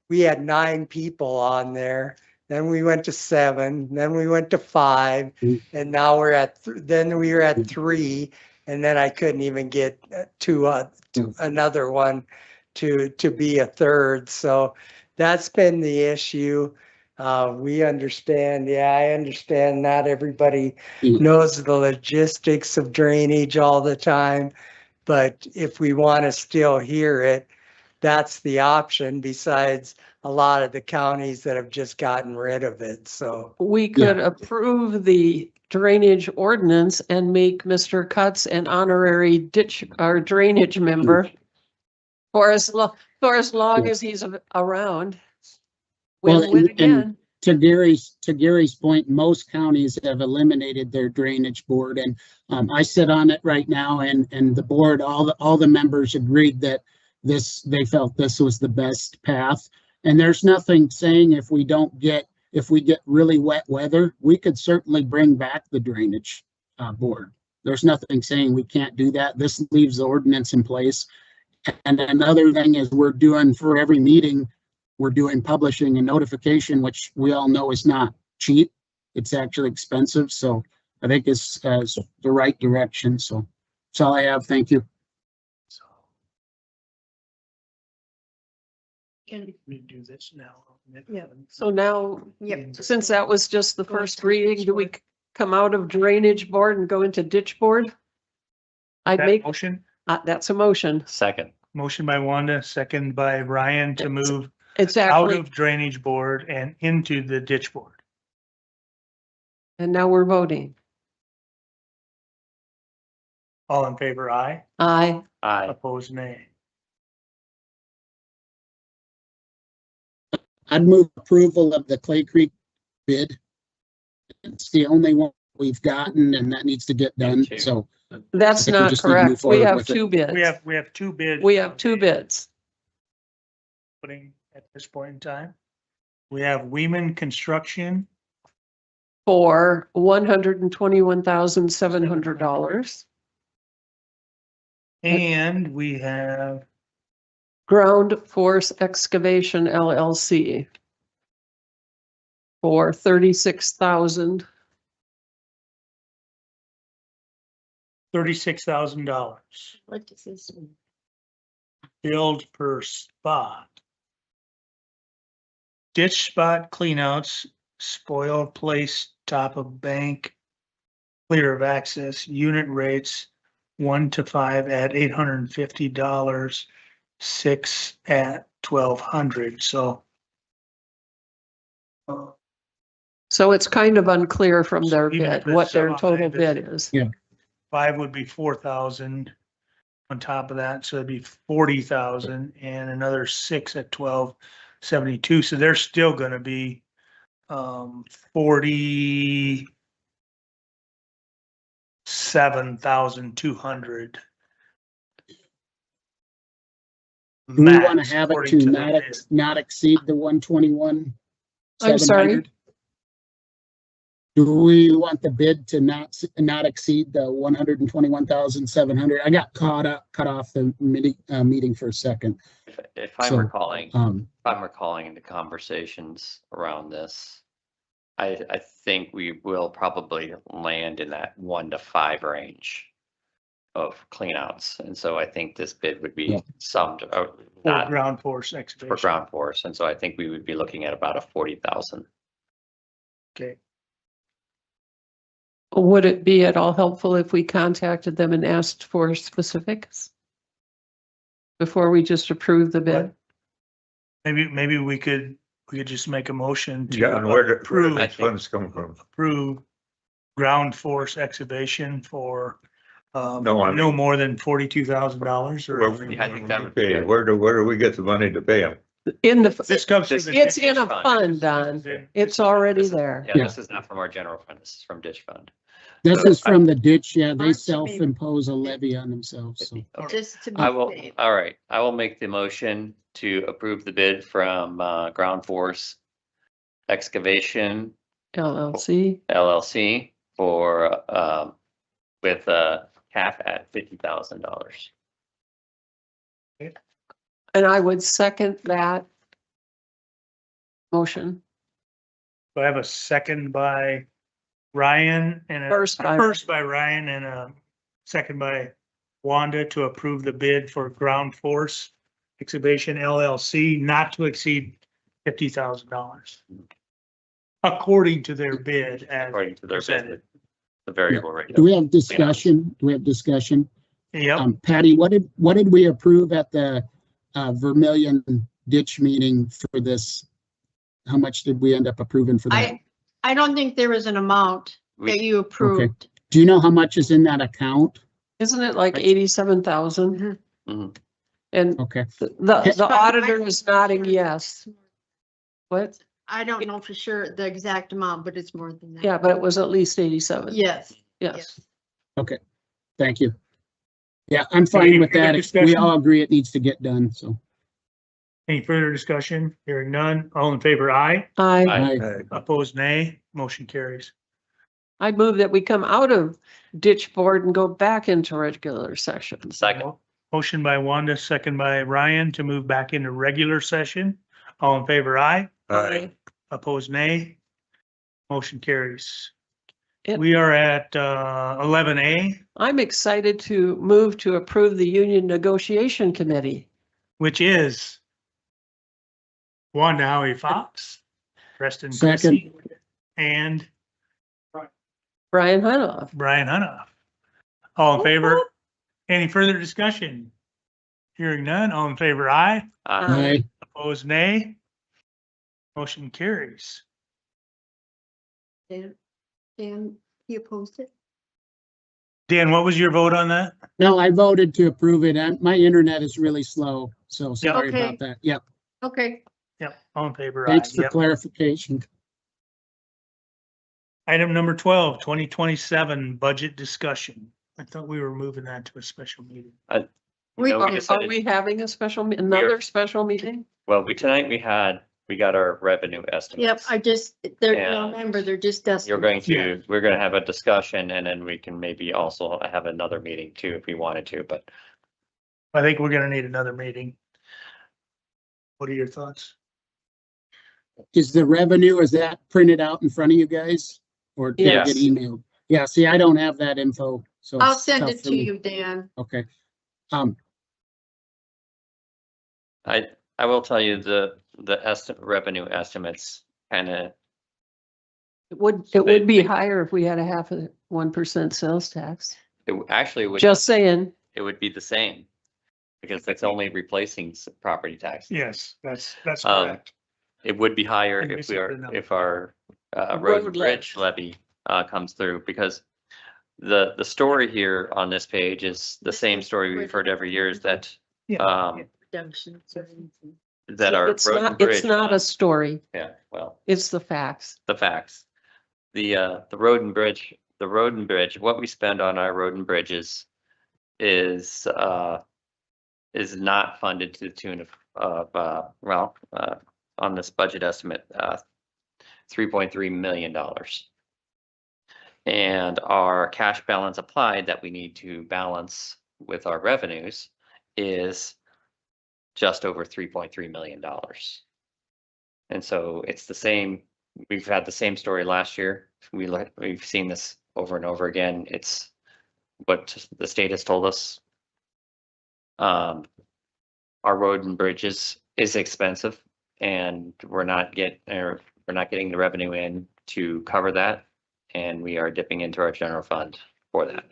we had 9 people on there. Then we went to 7, then we went to 5, and now we're at, then we were at 3, and then I couldn't even get to another one to be a third. So that's been the issue. We understand, I understand not everybody knows the logistics of drainage all the time, but if we want to still hear it, that's the option, besides a lot of the counties that have just gotten rid of it. So we could approve the drainage ordinance and make Mr. Cutts an honorary ditch or drainage member for as long as he's around. Well, Win again. Gary's point, most counties have eliminated their drainage board, and I sit on it right now, and the board, all the members agreed that they felt this was the best path. And there's nothing saying if we get really wet weather, we could certainly bring back the drainage board. There's nothing saying we can't do that. This leaves the ordinance in place. And another thing is we're doing for every meeting, we're doing publishing and notification, which we all know is not cheap. It's actually expensive. So I think it's the right direction. So that's all I have. Thank you. Can- We do this now. Yeah. So now, Yep. since that was just the first reading, do we come out of drainage board and go into ditch board? I'd That make, motion, that's a motion. Second. motion by Wanda, second by Ryan to move It's out actually, of drainage board and into the ditch board. and now we're voting. All in favor, aye. Aye. Aye. Opposed, nay. I'd move approval of the Clay Creek bid. It's the only one we've gotten, and that needs to get done. too. So That's I think we not just need to move correct. We forward have with it. two bids. We have two bids. We have two bids. Putting at this point in time. We have Weeman Construction, For $121,700. and we have Ground Force Excavation LLC. For $36,000. $36,000 What does this mean? billed per spot. Ditch spot cleanouts, spoil place, top of bank, clear of access, unit rates, 1 to 5 at $850, 6 at $1,200, so. So it's kind of unclear from their Even bid, if what it's their about total five, it's- bid is. 5 would be 4,000 on top of that, so it'd be 40,000 and another 6 at 1272, so they're still gonna be 47,200. do we want to Max, have it according to the not, bid. not exceed the 121? I'm sorry? 700? Do we want the bid to not exceed the 121,700? I got cut off the meeting for a second. If I'm So, recalling, the conversations around this, I think we will probably land in that 1 to 5 range of cleanouts. And so I think this bid would be Yeah. summed, For not ground force for excavation. ground force. And so I think we would be looking at about a 40,000. Okay, Would it be at all helpful if we contacted them and asked for specifics? Before we just approve the bid? maybe we could just make a motion to Yeah, and where did approve, the funds come from? approve ground force excavation for No, I mean- no more than $42,000 or. Yeah, I think that would Okay, where do we get the money to pay them? In the, This comes from This- the. it's in a Fund. fund, Don. It's already there. Yeah, this is not from our general fund. This is from ditch fund. This is from the ditch, yeah, they Aren't you being- self-impose a levy on themselves, so. Just to be I will, safe. all right, I will make the motion to approve the bid from Ground Force Excavation LLC. LLC for, with a cap at $50,000. And I would second that motion. So I have a second by Ryan and a First by- first by Ryan and a second by Wanda to approve the bid for ground force excavation LLC not to exceed $50,000. According to their bid as According to their presented. bid, the variable rate. Do we have discussion? Do we have discussion? Yep, Patty, what did we approve at the Vermillion ditch meeting for this? How much did we end up approving for that? I don't think there was an amount that you approved. Do you know how much is in that account? Isn't it like 87,000? Mhm. And Okay, the auditor is nodding yes. What? I don't know for sure the exact amount, but it's more than that. Yeah, but it was at least 87. Yes. Yes. Thank you. Yeah, I'm fine with that. We all agree it needs to get done, so. Any further discussion? Hearing none. All in favor, aye. Aye. Opposed, nay. Motion carries. I move that we come out of ditch board and go back into regular session. Second. Motion by Wanda, second by Ryan to move back into regular session. All in favor, aye. Aye. Opposed, nay. Motion carries. It- We are at 11A, I'm excited to move to approve the union negotiation committee. which is Wanda Howie Fox, Preston Second. Chrissy, and Brian Hunoff. Brian Hunoff. All in favor? Any further discussion? Hearing none. All in favor, aye. Aye. Opposed, nay. Motion carries. Dan, he opposed it? Dan, what was your vote on that? No, I voted to approve it. My internet is really slow, so sorry Okay. about that. Yep. Okay. Yep, all in favor, aye. Thanks for Yep. clarification. Item number 12, 2027 budget discussion. I thought we were moving that to a special meeting. We- No, Are decided- we having a special, another special meeting? Well, tonight we got our revenue Yep, estimates. I just, they're, And remember, they're just. You're going Yeah. to, we're gonna have a discussion and then we can maybe also have another meeting too if we wanted to, but I think we're gonna need another meeting. What are your thoughts? Is the revenue, is that printed out in front of you guys? Or did it get Yes. emailed? Yeah, see, I don't have that info, so. I'll it's send tough it for to me. you, Dan. Okay. I will tell you the revenue estimates kind of, It would be higher if we had a 0.5% sales tax. actually would, Just saying. it would be the same. Because that's only replacing property tax. Yes, that's Um, It would be higher And if basically if our road Road and bridge levy comes through, because the story here on this page is the same story we've heard every year, is that that our It's road and not, it's bridge. not a story. Yeah, well, It's the facts. the facts. The road and bridge, what we spend on our road and bridges is not funded to the tune of on this budget estimate, $3.3 million. And our cash balance applied that we need to balance with our revenues is just over $3.3 million. And so it's the same, we've had the same story last year. We've seen this over and over again. It's what the state has told us. Our road and bridges is expensive and we're not getting the revenue in to cover that. And we are dipping into our general fund for that.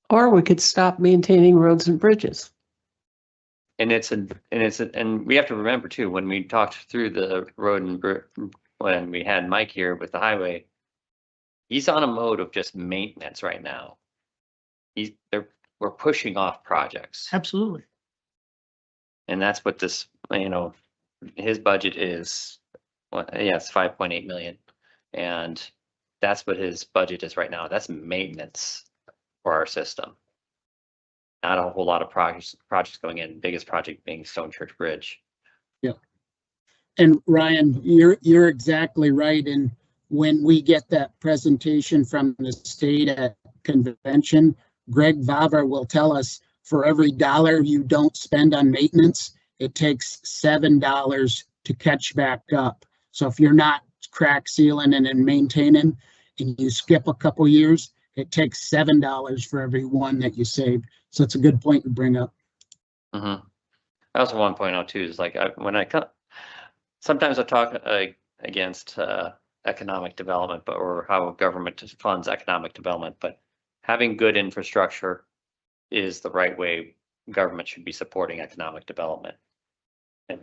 Or we could stop maintaining roads and bridges. And and we have to remember too, when we talked through the road and when we had Mike here with the highway, he's on a mode of just maintenance right now. We're pushing off projects. Absolutely. And that's what this, his budget is, it's 5.8 million. And that's what his budget is right now. That's maintenance for our system. Not a whole lot of projects going in, biggest project being Stone Church Bridge. Yeah. And Ryan, you're exactly right. And when we get that presentation from the state at convention, Greg Vava will tell us for every dollar you don't spend on maintenance, it takes $7 to catch back up. So if you're not crack sealing and then maintaining and you skip a couple years, it takes $7 for every one that you saved. So it's a good point to bring up. Mm-hmm. I also want to point out too, is like sometimes I talk against economic development, or how government funds economic development, but having good infrastructure is the right way government should be supporting economic development. And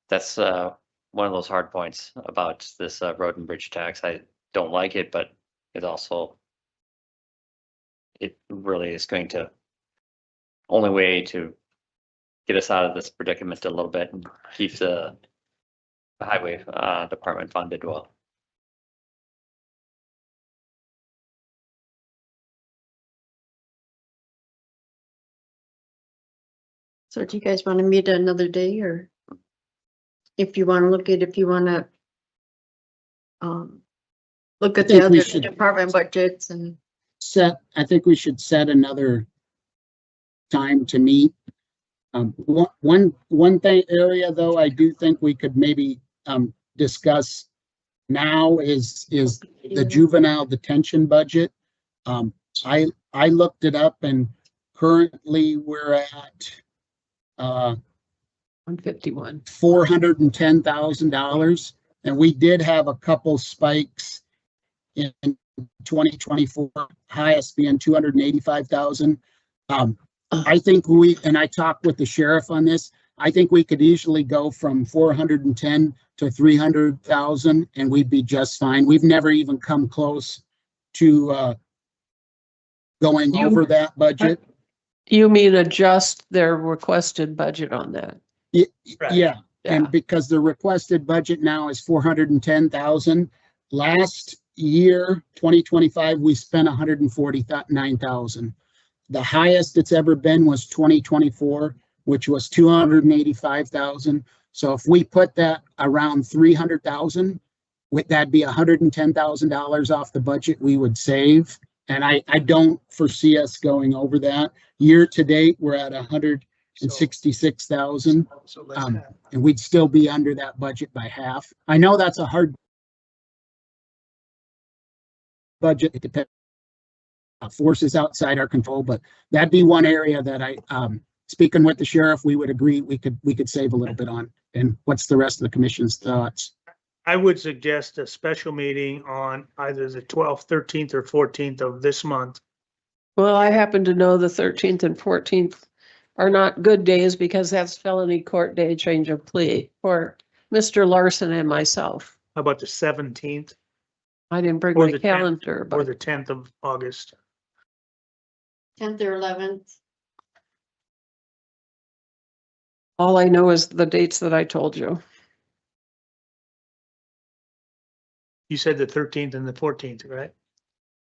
that's one of those hard points about this road and bridge tax. I don't like it, but it really is going to, only way to get us out of this predicament a little bit and keep the the highway, department funded well. So do you guys want to meet another day, or if you want to look at, if you want to look at the think we other should- department budgets and I think we should set another time to meet. One thing area though, I do think we could maybe discuss now is the juvenile detention budget. I looked it up and currently we're at 151. $410,000. And we did have a couple spikes in 2024, highest being 285,000. I think I talked with the sheriff on this. I think we could easily go from 410 to 300,000 and we'd be just fine. We've never even come close to going over that budget. You mean adjust their requested budget on that? Yeah, and because the requested budget now is 410,000. Last year, 2025, we spent 149,000. The highest it's ever been was 2024, which was 285,000. So if we put that around 300,000, that'd be $110,000 off the budget we would save. And I don't foresee us going over that. Year to date, we're at 166,000. And we'd still be under that budget by half. I know that's a hard budget. It depends on forces outside our control, but that'd be one area that speaking with the sheriff, we would agree we could save a little bit on. And what's the rest of the commission's thoughts? I would suggest a special meeting on either the 12th, 13th, or 14th of this month. Well, I happen to know the 13th and 14th are not good days because that's felony court day change of plea for Mr. Larson and myself. How about the 17th I didn't bring Or my the 10th, calendar, or but the 10th of August? 10th or 11th. all I know is the dates that I told you. You said the 13th and the 14th, right?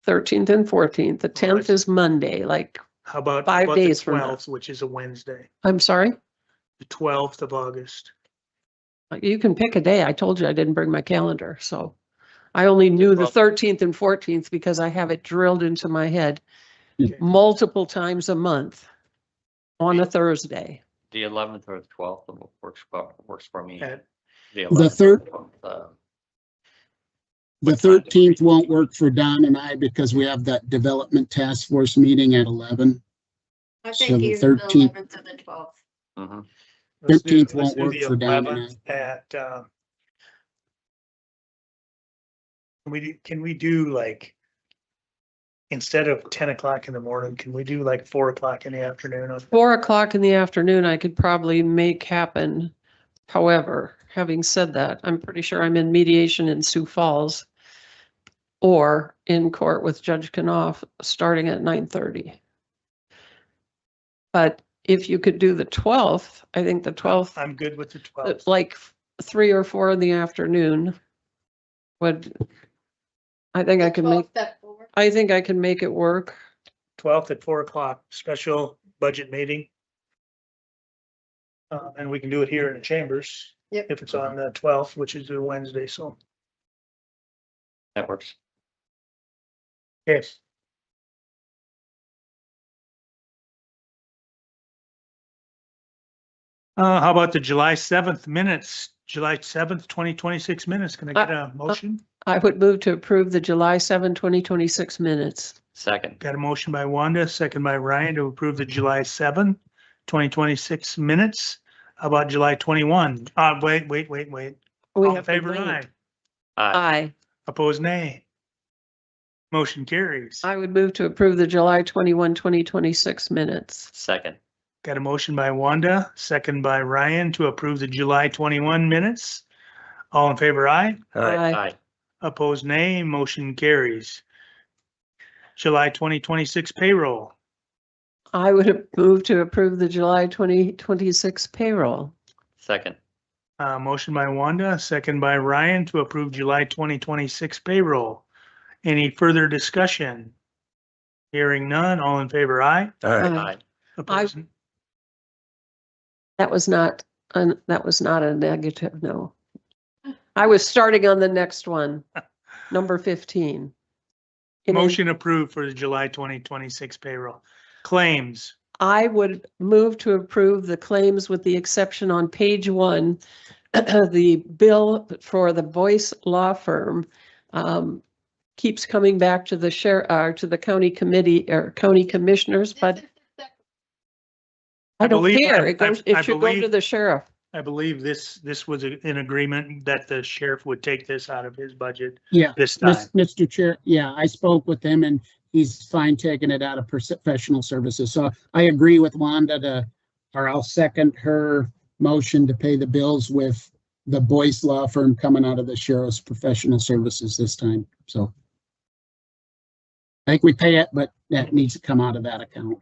13th and 14th. The 10th is Monday, like, How about? 5 about the days from now. 12th, which is a Wednesday, I'm sorry, the 12th of August. you can pick a day. I told you I didn't bring my calendar, so I only knew the 13th and 14th because I have it drilled into my head Okay. multiple times a month on a Thursday. The 11th or the 12th works for me. At- The The 13th won't work for Don and I because we have that development task force meeting at 11. I So think the either the 13th 11th or the 12th. Mhm. Let's do- 13th let's won't do work the for Don and I. 11th At, can we do like, instead of 10 o'clock in the morning, can we do like 4 o'clock in the afternoon? 4 o'clock in the afternoon, I could probably make happen. However, having said that, I'm pretty sure I'm in mediation in Sioux Falls or in court with Judge Knopf starting at 9:30. But if you could do the 12th, I think the 12th, I'm good with the 12th. like 3 or 4 in the afternoon would, I think I can make, 12th at 4. I think I can make it work. 12th at 4 o'clock, special budget meeting. And we can do it here in the chambers. Yep. If it's on the 12th, which is a Wednesday, so. That works. Yes. How about the July 7th minutes, July 7th, 2026 minutes? Can I get a motion? I would move to approve the July 7, 2026 minutes. Second. Got a motion by Wanda, second by Ryan to approve the July 7, 2026 minutes. How about July 21? Wait. We All in have to favor, vote. aye. Aye. Opposed, nay. Motion carries. I would move to approve the July 21, 2026 minutes. Second. Got a motion by Wanda, second by Ryan to approve the July 21 minutes. All in favor, aye. Aye. Aye. Opposed, nay. Motion carries. July 2026 payroll. I would have moved to approve the July 2026 payroll. Second. Motion by Wanda, second by Ryan to approve July 2026 payroll. Any further discussion? Hearing none, all in favor, aye. Aye. Opposed? That was not, that was not a negative, no. I was starting on the next one, number 15. Motion approved for the July 2026 payroll. Claims. I would move to approve the claims with the exception on page 1. The bill for the Boyce Law Firm keeps coming back to the to the county committee or county commissioners, but I don't believe- care. I- It goes, I it should go to believe- the sheriff. I believe this was an agreement that the sheriff would take this out of his budget Yeah, this time. Mr. Chair, yeah, I spoke with him and he's fine taking it out of professional services. So I agree with Wanda or I'll second her motion to pay the bills with the Boyce Law Firm coming out of the sheriff's professional services this time. So I think we pay it, but that needs to come out of that account.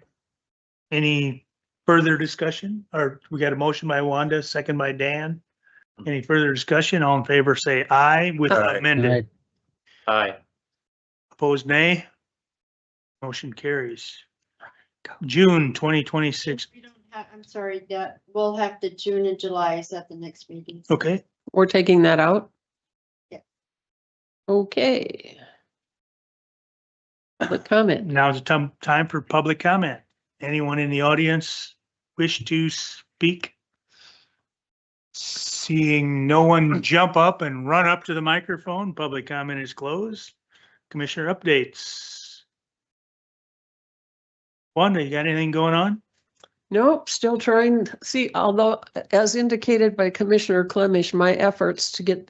Any further discussion? Or we got a motion by Wanda, second by Dan. Any further discussion? All in favor, say aye with Aye. amended. Aye. Opposed, nay. Motion carries. June 2026. We don't have, I'm sorry, that we'll have the June and July is at the next meeting. Okay, We're taking that out? Yeah. Okay. Public comment. now's the time for public comment. Anyone in the audience wish to speak? Seeing no one jump up and run up to the microphone, public comment is closed. Commissioner updates. Wanda, you got anything going on? Nope, still trying, see, although as indicated by Commissioner Clemish, my efforts to get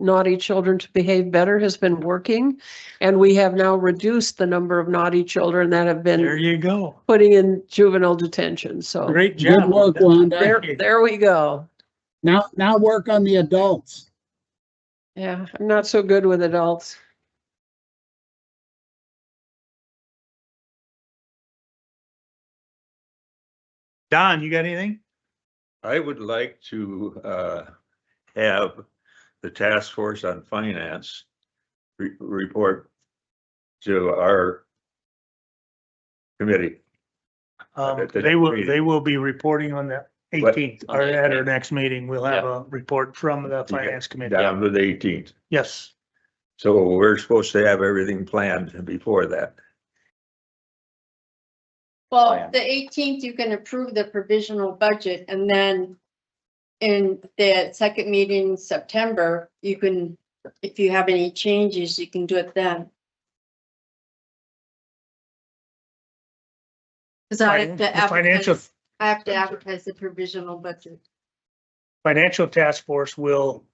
naughty children to behave better has been working. And we have now reduced the number of naughty children that have There been you go. putting in juvenile detention. So Great Good job. work, Wanda. there we go. Now work on the adults. Yeah, I'm not so good with adults. Don, you got anything? I would like to have the task force on finance report to our committee. At the They next will, meeting. they will be reporting on the 18th, or at our next meeting, we'll have a report from the finance committee. Down to the 18th. Yes, So we're supposed to have everything planned before that. Well, the 18th, you can approve the provisional budget and then in the second meeting in September, you can, if you have any changes, you can do it then. Cause I have The to financial- advertise, I have to advertise the provisional budget. financial task force will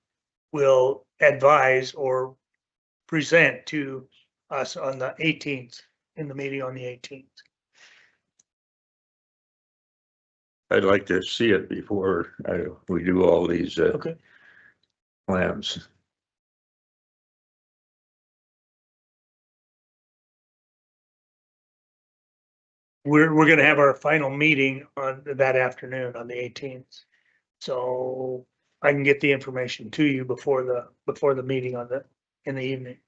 advise or present to us on the 18th, in the meeting on the 18th. I'd like to see it before we do all these Okay. plans. We're gonna have our final meeting on that afternoon on the 18th. So I can get the information to you before the meeting in the evening.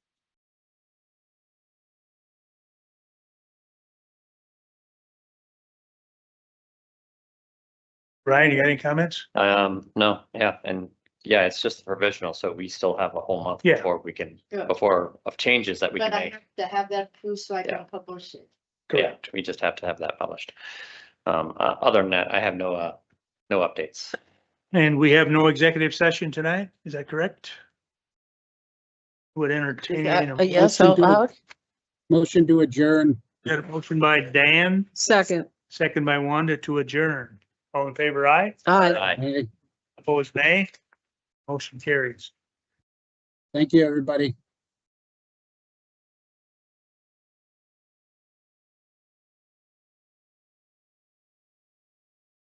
Ryan, you got any comments? No, yeah, and yeah, it's just provisional, so we still have a whole month Yeah. before we can, Yeah. before of changes that we can But I make. have to have that approved so I Yeah. can publish it. Yeah, Correct. we just have to have that published. Other than that, I have no updates. And we have no executive session tonight, is that correct? Would entertain. A yes out loud? Motion to adjourn. Got a motion by Dan, Second. second by Wanda to adjourn. All in favor, aye? Aye. Aye. Hey, Opposed, nay? Motion carries. thank you, everybody.